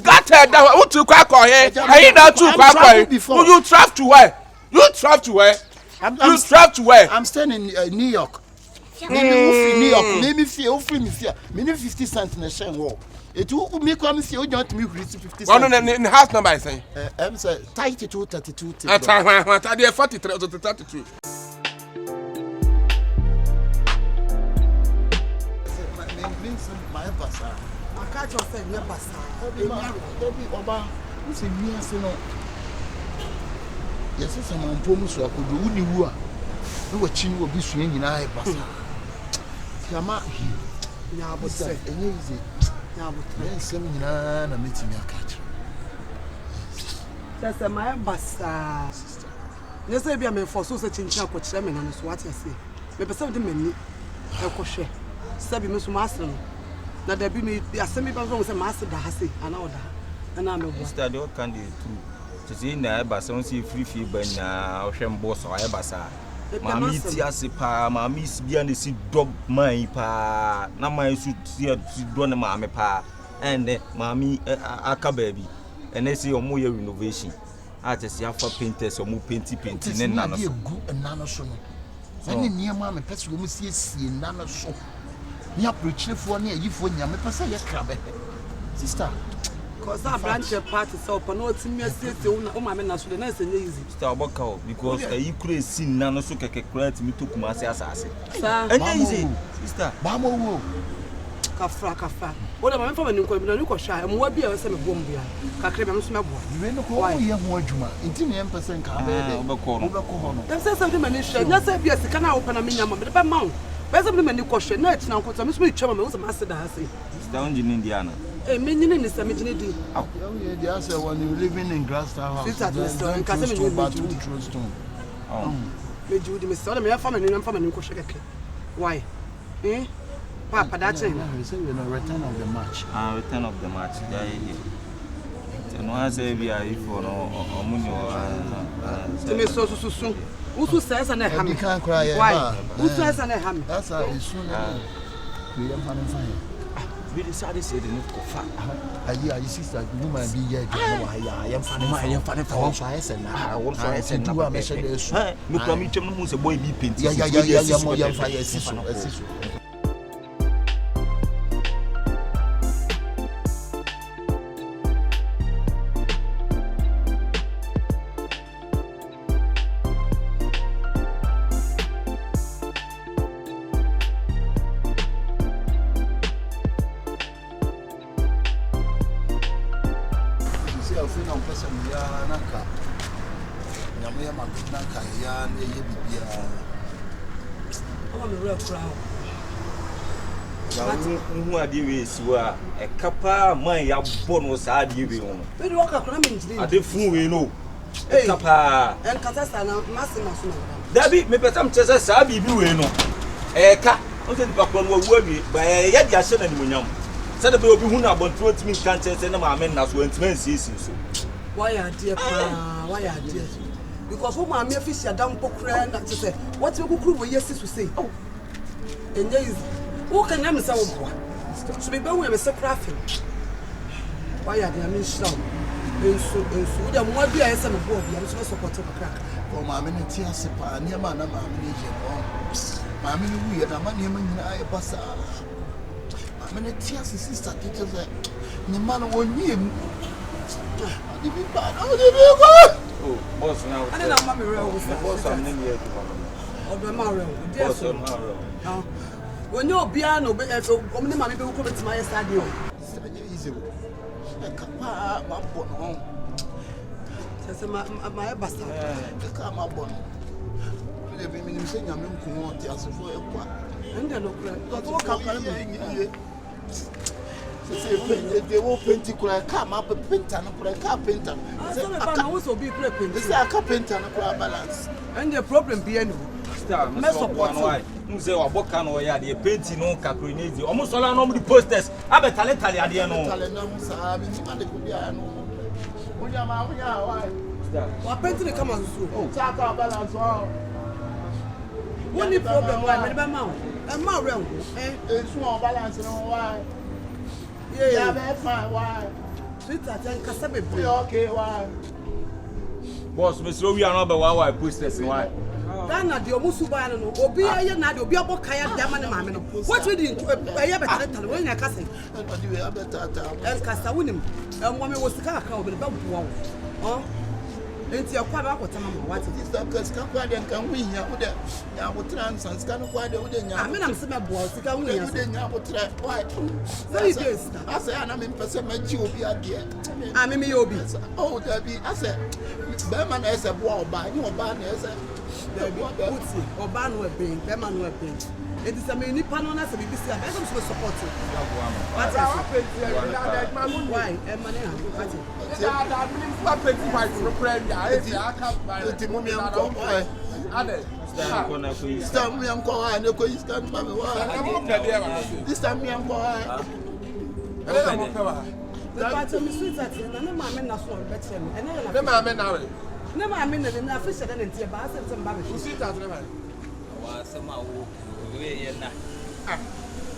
That's what to crack on here. I not to crack before. You travel to where? You travel to where? You travel to where? I'm staying in New York. New York. Maybe feel free me fear. Minimum 50 cents in a shame wall. It will make me feel not to me 50 cents. One in the house number I say. I'm say 32 32. At 43 to 32. Catch yourself, your pastor. Baby, Oba, who's in me? Yes, it's a man, Pomus, or could do Uniwa. No, what chin will be swinging in I pass. Yama, yeah, but say, easy. Yeah, but then seminar and meeting your catcher. That's a my basta. Yes, I be a man for so such in chapel, chairman, and what I say. Maybe some of the men, a crochet, Sabi Miss Master. Na there be me asemi ba from say master da hase ana oda na me bo study what can do to see na e ba say on see free ba na ohwem boss o e ba sa ma mi ti ase pa ma mi si bia na si dog man pa na man su ti do na ma me pa and ma mi aka baby and they say omo ye renovation a just ya for painters omo painti ne na no so na no so no ani niam me pese go mu sie na no so. You preaching for near you for Yam, sister. Because our branch party so for no team, my men are so nice and easy. Starbuck because you could see none of so correct me to come as assassin. And easy, sister. Bamo Kafra. What am I from a new shy? And what be a semi bomb here? Kakrim smell. You know why you have more Juma. Intimate percent can be says something, Manisha. Yes, I can open a minimum, but about mount. Basically, many question. No, it's now because I'm sweet chairman was a master. It's down in Indiana. A meaning is a meaning. Oh, the answer when you living in grass house. It's at the stone. Oh, Judy, Miss Solomon, your family, and family. Why? Eh? Papa, that's it. Return of the match. Return of the match. And one say we are for no money or so. Who says and a ham? You can't cry. Why? Who says and a ham? That's how it's soon. We are having fire. We decided to say the new coffee. I sister, you might be here. I am funny for one fire, and I want fire and do a message. No, come meet him, who's a boy be painted. Yeah, fire. Who are the ways you are a capa, my bonus are the way on. Where do you walk up? I did fool, you know. Hey, Capa and Catastana, Massimo. There be me, but I'm just a sabi, you know. A cat, what's the back one word by a yet Yasin and William. Said about who are about 20 minutes can't say, and my men as well, seasons. Why are dear? Why are dear? Because what my mere fish are down pokra and to say, what you could we yes to say. Oh, and there is who can name some to be born with a crafting. Why are they mean slow? And so there might be a son of Bob, I'm so supportive of crack. For my minute, yes, near my mammy, we are a man in I pass. My minute, yes, sister teaches that the man won't be him. Oh, boss now. I don't know, Mammy Rose. Boss, I'm in here. Or the Maro. When you're piano, only Mammy will come to my studio. Easy. My home. My bastard. The car, my bonnet. They've been saying I'm going to ask for a quack. And then look up. They will paint it. Come up a painter and a carpenter. I also be prepping. This is a carpenter and a balance. And the problem being mess up one way. Say or bokan or ya the painting no Kakronezi. Almost all our normal posters. I bet Italy at no. What painting come on so? Oh, talk our balance. What the problem why me mount? And my realm, eh? It's small balance no why. Yeah, that's fine. Why? Okay, why? Boss, Miss Rowe, we are not the why posters. Why? Dana, the Omusuba, no, Obia, not the Biabo Kaya, Daman, Mamma. What we did, I have a title when I casting. And Castawunim, and woman was the car with a bump. Oh, it's your quite what is that? Because can we here with that? Now, what trans and scan quite the wooden. I mean, I'm some boys to go in. Why? I say, I'm in percent, you will be at the end. I'm in me, Obi. Oh, there be, I said, Berman has a wall by you, Ban has a or Ban will be, Berman will be. It is a mini panon as a BBC. I am so supportive. Why?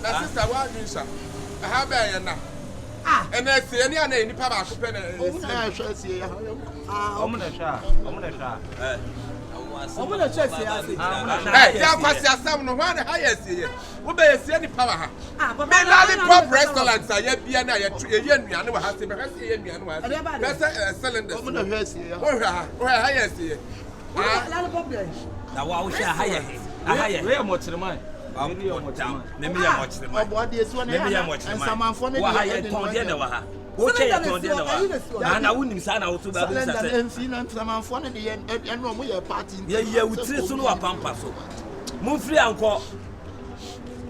Na sister wa dun sha. Ha ba yan na. And I say any any pa ba ko pe na. Na hwa sie ya. Omo na hwa. Omo na hwa sie ya. Eh, ya kwasi asam no hwa na ha ya sie. Wo be ya sie ni pa ba ha. Me lollipop restaurant sa ya bia na ya ye nuane wa ha se be ha se ye nuane wa ha. Be say cylinder. Omo na hwa sie ya. Wo ha ya sie. Lollipop there. Na wa wo sha ha ya he. We are much the mind. Let me watch them. And some for the Okay, I told you. And I wouldn't sign out to that. and some for the end and no more party. Yeah, we treat to a pampas. Move free and call.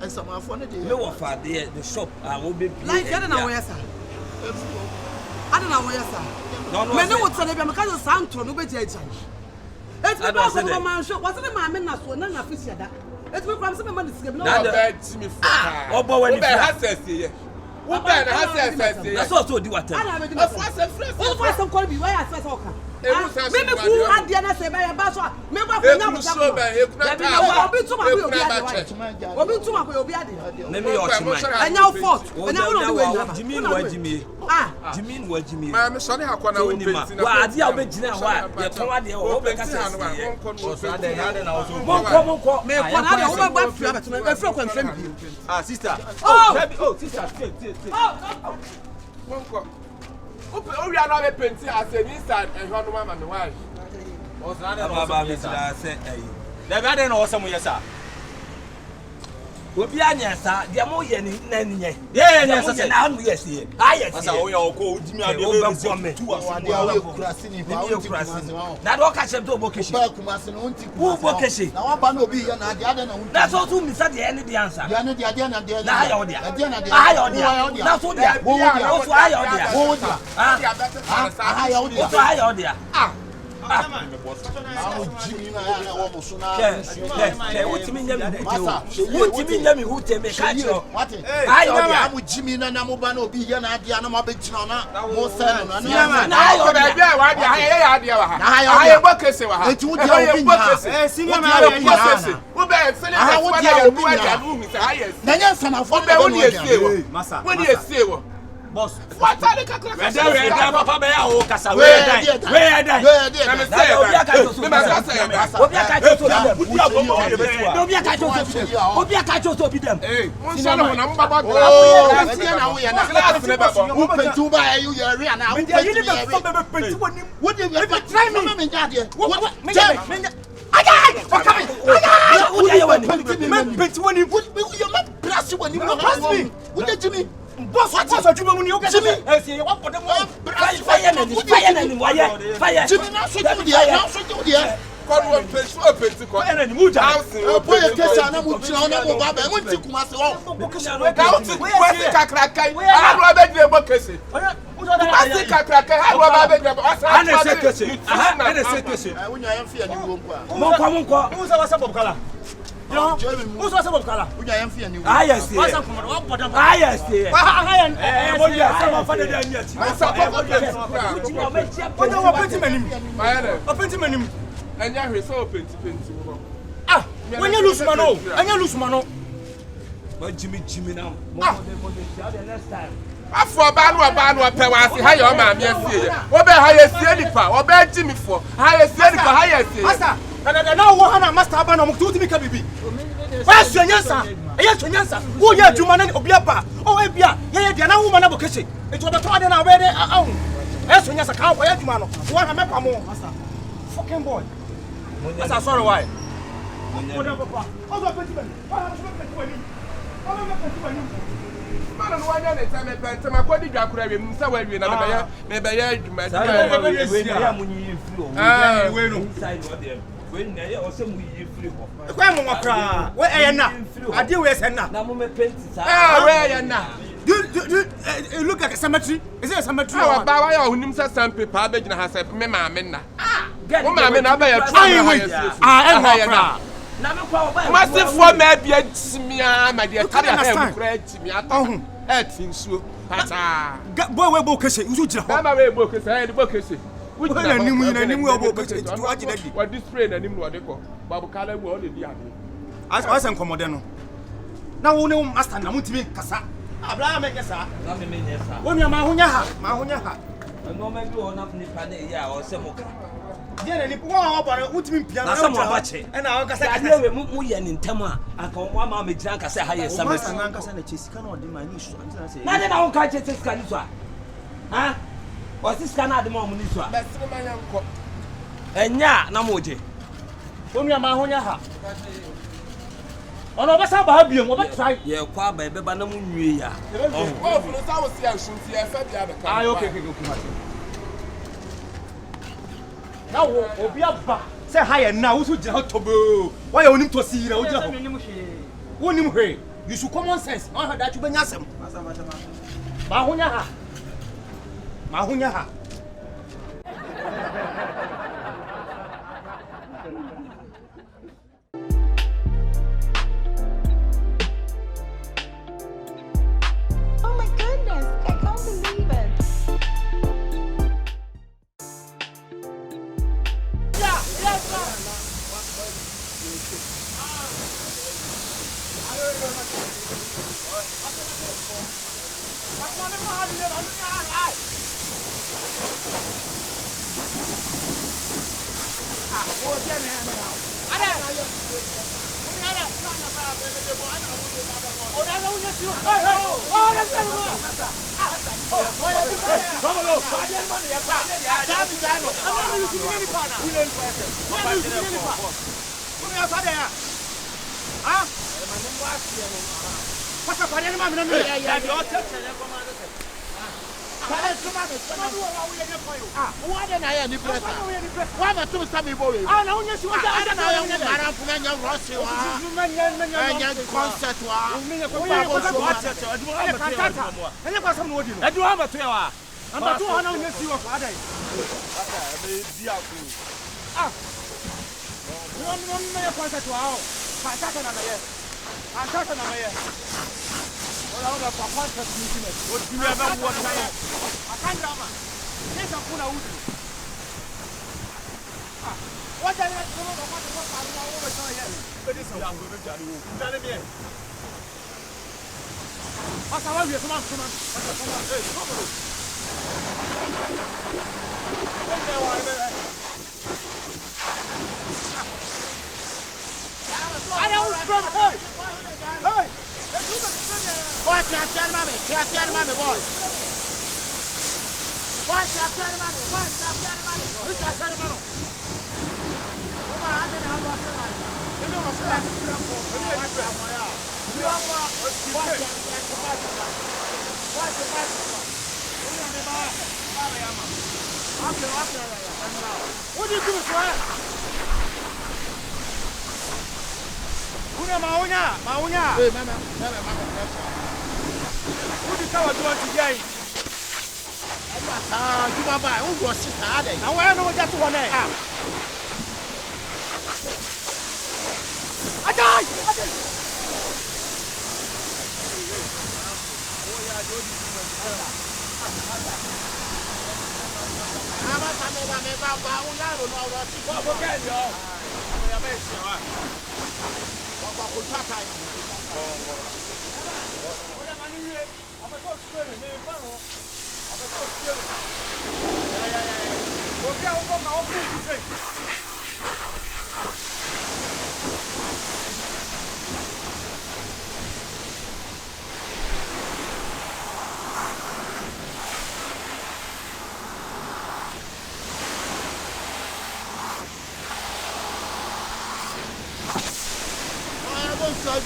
And some for the no for the shop. I will be like I don't know where, sir. I don't know where, sir. No, no, what's the because of sound to no better. It's because of my shop. What's the man not so none of that? It's because some money is given. No, bad me. Oh, but when he has said, what bad has said, that's also do what I have some quality. Why I said, okay. Maybe who had the other say by a basso. Maybe I'm not so bad. I'll be too much. I'll be too much. Let me watch and now fought. And I will do Jimmy, what Jimmy? Jimmy, what Jimmy? I'm sorry, how can I win? Why, the original, why? You're telling me, oh, sister. Oh, sister. Oh, we are not a painting as an inside and one woman. Why? Never did know some yes, sir. Obi anyasa, dia mo ye ni na nye. Yeah, yes, sir. Na no yes ye. Ah yes. Asa o ya oko odi mi ade be tu ade a we kurase ni fa o ti kurase na do ka chem to obokeshi. Ba kumase no nti Wo obokeshi. Na wa ba na obi ye na ade ade na wunti. Na so tu mi sa de any the answer. Dia no dia na dia. Na ayo dia. Dia na dia. Ayo dia. Na so dia. Wo dia. Na so ayo dia. Wo dia. Ah, ayo dia. So ayo dia. Jimmy na ya na wo muso na. Utimi nyami hute. Utimi nyami hute me ka chiro. Ayo dia amu Jimmy na mo ba na obi ye na ade na mo be china na mo se no na. Na ayo dia wa dia ya dia wa ha. Ayo bokese wa ha. Etu dia obi nya. Senior na ayo bokese. Wo be sele na wo dia obi nya no hu se ayo. Na nya sana fo be wo ni esie wo. Wo ni esie wo. Boss. What are the calculations? We papa be ya o kasa we die. Na me say obi aka to so. Me ma kasa ya. Obi aka to so. Obi agogo de be tu. Obi aka to so. Obi aka to so bi dem. Won so no na mo baba na wo ya na. Class ne baba. Wo pentu ba you ya ri ana. Wo pentu ya ri. Wo dey try me me nya de. Wo me Aga! Okabe! Aga! Wo dey wani. Me pentu wani. You ma blast wani. Wo dey Jimmy. Boss, what is you doing? You Jimmy, what for the fire na ni waye. Fire. Jimmy, now so do there. God will place you up to go. And then muja. Boy, tesa na mu china na mo baba. Mo nti kuma se wo. Now to kwesi kakraka. How do I beg the bokese? Kwesi kakraka. How do I beg the bokese? Ana sekese. Aha, ana sekese. Unya yam fi ani wo kwa. Monko. Musa wasa bobkala. Yo. Musa wasa bobkala. Unya yam fi ani wo. Ah yes. Wasa komodo wa podam. Ah yes. Mo dia sama fa de anya ti. Musa bokese. Ojo wo penti manim. Mayere. O penti manim. Anya hwe so penti wo. Ah, wanya lusuma no. Anya lusuma no. Ba Jimmy na. Mo the next time. Afọ ba no pe wa se ha ye o ma me asie. Wo be ha ye sie nipa, wo be Jimmy fo. Ha ye sie nipa, ha ye sie. Master, na wo ha na master ba no mo tu mi ka bibi. Wa suanyansa. Eya suanyansa. Wo ye adwuma na obi aba. O e bia, ye dia na wo ma na bokese. Etu obeto ade na we de ahu. E suanyansa ka wo ye adwuma no. Wo ha mepa mo. Master. Fucking boy. Master, sorry why? Papa. O do penti ben. Wa ha so penti wani. O do penti wani. Mana no wanya ne tame pente makodi dwakora we mu sa wawie na me be ya adwuma. Ya munyi firi o. We no. Inside no dem. We na ye o se mu yi firi ho. Kwa mo wakra. We eye na. Ade we se na. Na mo me penti sa. We eye na. Do look like a cemetery? Is it a cemetery? Our baba ya onim sa sandpaper abegina ha se me ma me na. Wo ma me na ba ya try. Na me kwa oba. Masifo ma bia timia ma de tare ha em kura timia to. Etinsuo. Pata. Boy we bo kese, usu jira ho. Baba we bo kese, e bo kese. Na nimu we bo kese, tu aji dadi. What display na nimu de ko. Babu kala we o le di ade. Asa nkomode no. Na wo ne master na mutimi kasa. Abraham me kesa. Na me nyesa. Wo mi ma honya ha. No me do na nipa ne ya o se mo ka. Dia na nipa wo ba mutimi pia na. Asamoah abache. E na wo kasa ade we mu ye ne ntam a aka wo ma me gira kasa ha ye samet. Master na kasa na chesika na odi ma ni so. Na de na wo ka chesika ni so a. Ha? O sisika na ade ma mo ni so a. Be se ma yanko. Enya na mo je. Wo mi ma honya ha. Ono ba sa ba biem, wo ba try. Ye kwa ba be ba na mu nwie ya. Oh, no sa wo si ansunti e fa bia be ka. Ah, okay. Na wo obi aba say ha ye na wo so jira tobo. Why you onim to see na wo jira ho. Wo nim hwe. You should common sense. Na ha da chu benya asem. Ma honya ha. Oh my goodness, I can't believe it. Pasa kwa nini mama mimi ya Ndio tete ya kwa maana Why na ya ni pressa? Why na tu sabi bowe? Na unya si wata na ya ni mara mfunga nya rosi wa. Nya concert wa. Umenye kwa babo so wata. Anya kwa samu wodi no. Edu amba to ya wa. Amba to hana unya si wa kwa adai. Be bia ku. No ya concert wa o. Patata na ye. Patata na ye. Ola ola kwa concert meeting. O ti we ba wo ta ye. Akanda ma. Nesa kuna udu. Wata ni kama kwa kwa kwa wa ba so ye. Be sa ya go be jari wo. Jari me. Asa wa wie sama. Eh, come on. Okay, wa be. I don't from hey. Hey. Boy, tell mommy, boy. Boy, tell mommy. Who's tell mommy? Come on, I didn't have a son. You know what's that? What do you do with that? Una maunya. Hey, mama. What do you call it today? You mama, who was sister? Now where no that one eh? Adai.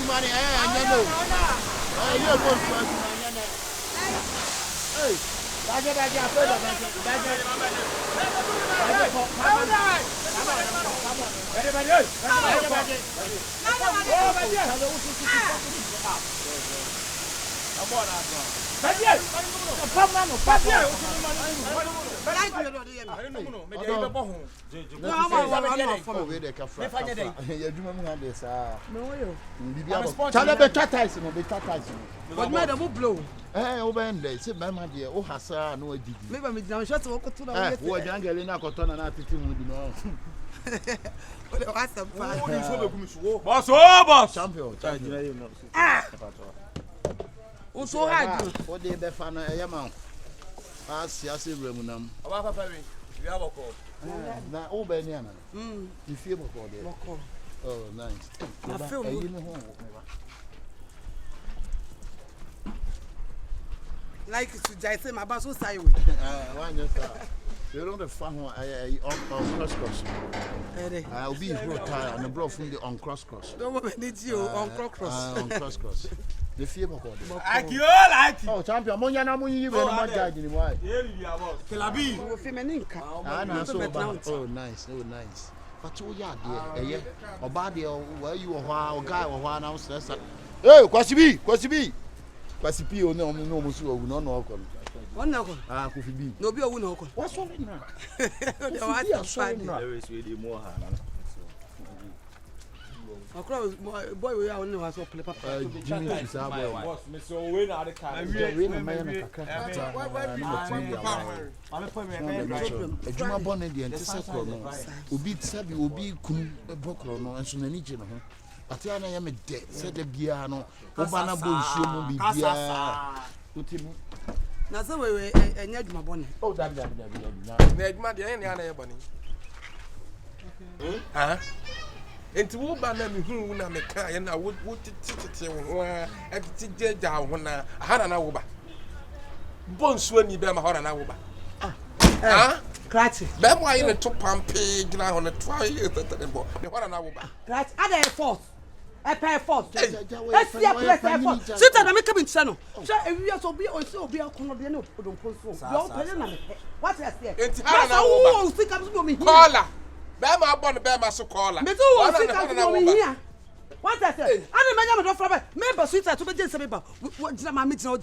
Money, I know. You don't want to. Hey, So hard. What they be fan a yamau. Asiasi remunam. Aba papa we. We have a call. Na obeniana. You feel boko there. Oh, nice. I feel you know like to jai my baso sai we. Why just you don't the fun one on cross. I'll be brought tire and brought from the on cross. Don't need you on cross. On cross. The fear boko. Oh, champion, Monya na munyi we na judge ni why. Kelabi. We femeninka. Oh, nice. But you ya there. Obade where you or guy or now stress. Hey, Kwasibi. Kwasipi o no musu o no no okon. One no okon. Kofi bi. No bi o no okon. What's all in now? There is really more hand. Boy we are only was so play papa. Jimmy is our boy. Boss, me so we na the car. We na my na kakra. Ejuma born in the antecessor no. Obi sabi obi kunu bokro no enso na ni je no ho. Ati ana ya me de said the bia no. Oba na bo nsuo mu bibia. Utimu. Na say we enya adwuma born. Oh, that. Na adwuma de enya na ye boni. Enti wo ba na me hu na me ka ye na wo tititi wo a titija wo na ha na wo ba bonsu ani be ma ho na wo ba Krati be mo ayi ne to pampe gina ho ne try ye tete bo ne ho na wo ba Krati ada effort I pay for. Let's see a place for. Sit down, make come in channel. Sure, if you are so be or so be a comedian of don't post. What I say? It's how think I'm going to caller. Bema born Bema so caller. Me too think I'm going here. What I say? I don't remember member sweet to be just about what my meeting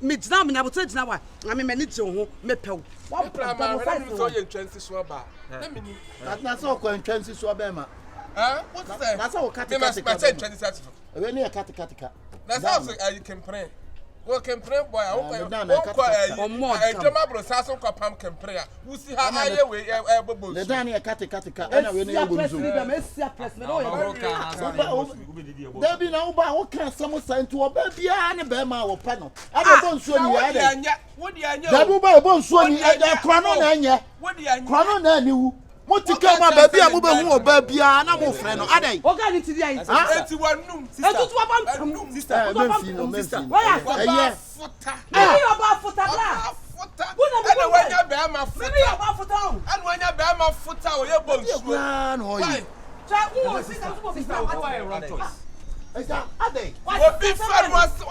me now me na bote gina wa na me mani je ho me pew one plan ma we so ye ntwansi so ba na me ni na so ko ntwansi so ba ma what is that na so kati kati ma say ntwansi so we ni kati ka na so you can pray we can pray boy I ko jama bro sa so ko pam can pray we see how aye we bobo le dan ni kati ka na we ni yebonzo me sia press me no Debi na uba wo kan sam santu oba bia ne be ma wo pa no ade bonsuo ni ya de wodi anya Debi uba bonsuo ni e krano na anya wodi anya krano na aniwu mo tika ma ba bia mo be hu oba bia na mo frɛ no ade o ga ni ti dia yi enti wanum sister etutu wa bam sister sister why futa you about futa bla ana wanya be ma futa me about futa ana wanya be ma futa o ye bonsuo no yi who sister who be wrong choice Esa ade obi faru also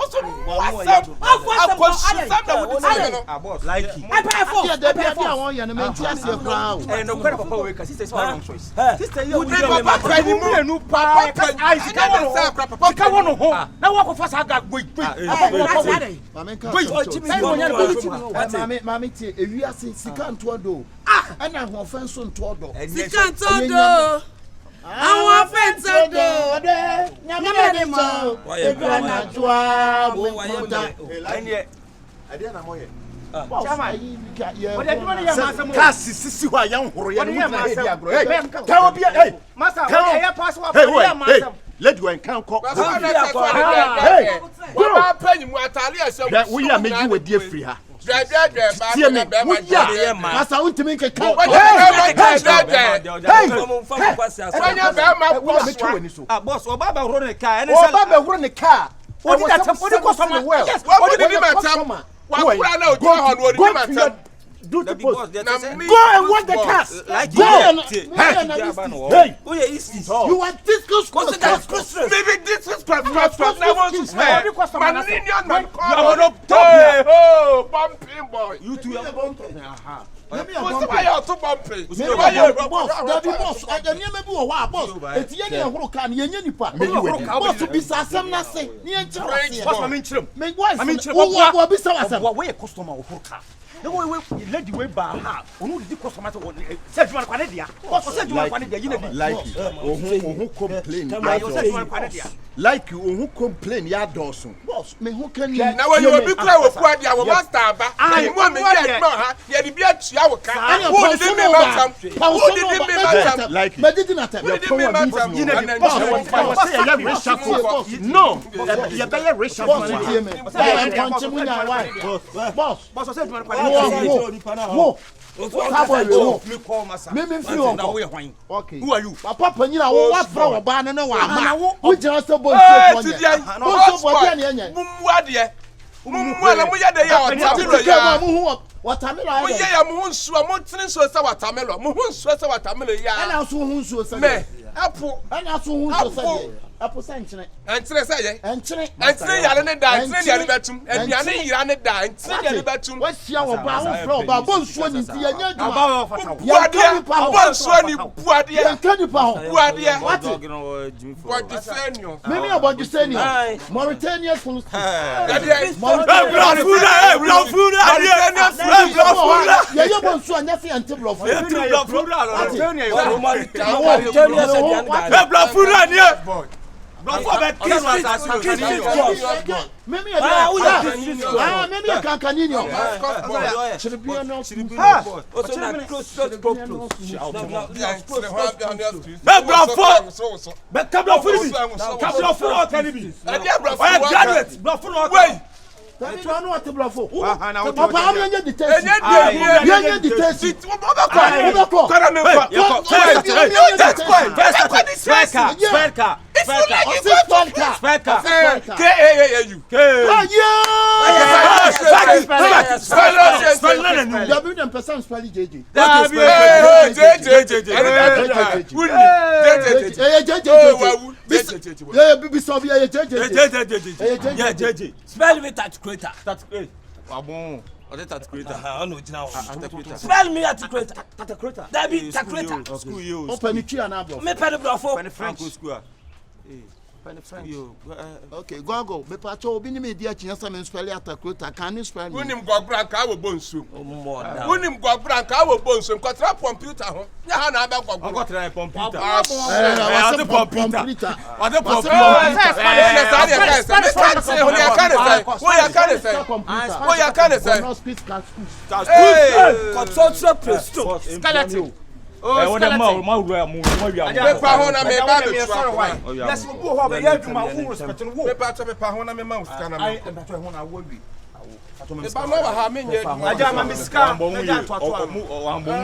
like I pay for ya de bia won ya no menti ase kra o no kwere papa we ka sister is wrong choice sister you dey papa try ni mu enu pa I sika no say papa sika wono ho na wo ko fa sa ga goi mami tie ewiase sika nto do ana ho fenso nto do sika nto do àwọn fẹ́ǹsì do nyame de mo edu anatoa bo mota ẹni ade na mo ye chama o de dimo ne ya masa mo kasi sisi ho ayan horo ye no na hebi agro ka obi masa o ya pass wa ya masa let you can call wo ba panyi mu atale ase we ya meji we die free ha Dre Masa untimi ke ka. Boss, oba ba horo ne ka. Oba ba horo ne ka. Odi da tam, odi customer. Yes, odi di matam. Wa kura na odi ho no odi di matam. Do the post. Go and want the cast. Like hey, oh yeah, is you want this close. Maybe this is crap. Now want to spare. Man, man. Oh, bumping boy. You two are bumping. Aha. Why you too bumping? Boss. I don't know maybe boss. It's yen horo kan yen nipa. Boss bi sa asem na se. Ni en chira. Boss, I'm in trim. Me wife. Wo bi sa asem. Wo we customer wo horo ka. No we lady we ba ha. Onu di customer to say you kwane dia. Boss say you kwane dia yin bi. Like who complain. Like who complain ya dosun. Boss, me who can na when you be cry we kwa dia we master aba. Ai mo me dia no ha. Ye di bia tua wo ka. Who did me matam? Who did me matam? Like me did not have. Who did me matam? No. You better racial. Boss, Boss say you Who? Me free. Okay. Who are you? Papa Penina, what from a banner? No one. We just a boy. Watermelon. We ya muhunsu amontene so sa watermelon. Muhunsu sa watermelon ya. Ana so hunsu sa. Me. Apple. Ana so hunsu sa. Apple sanchene. Enchene sa ye. Enchene. Enchene yare ne da, enchene yare betum. Enchene yare ne da, enchene yare betum. We sia wo ba wo fro ba bonsuo ni ti ya nya duma. ba fata. Buade. Bonsuo ni buade. Ya kani pa ho. Buade. What? Bodisenio. Mimi abodisenio. Mauritania full. Ya yo bonsuo anya fi ante blofu. Mimi ya kankaninyo. Chiribia no. This Yeah, baby, so yeah, JJ. Spell me that creator. That great. Wabon. Ode that creator. I know now. Creator. Spell me at creator. Tata creator. That be that creator. School you. open the tree and above. Me pay the brofo. French school. Okay, go. Me pacho obi ni me dia chinyasa me spell atakrota. Can you spell? Wonim gwabra nka wo bonsu. More down. Wonim gwabra nka wo bonsu. Nkotra computer ho. Ya ha na aba gwabra. Go try computer. What's the computer? What the computer? Skeleton. Oh, what a mouth, my way, my Pahona me ba be twa. Let's go over here to my own respect. Me pa to me pahona me mouth kana me. I am that one I will be. Me ba no ha me nye. Aja ma misika. One for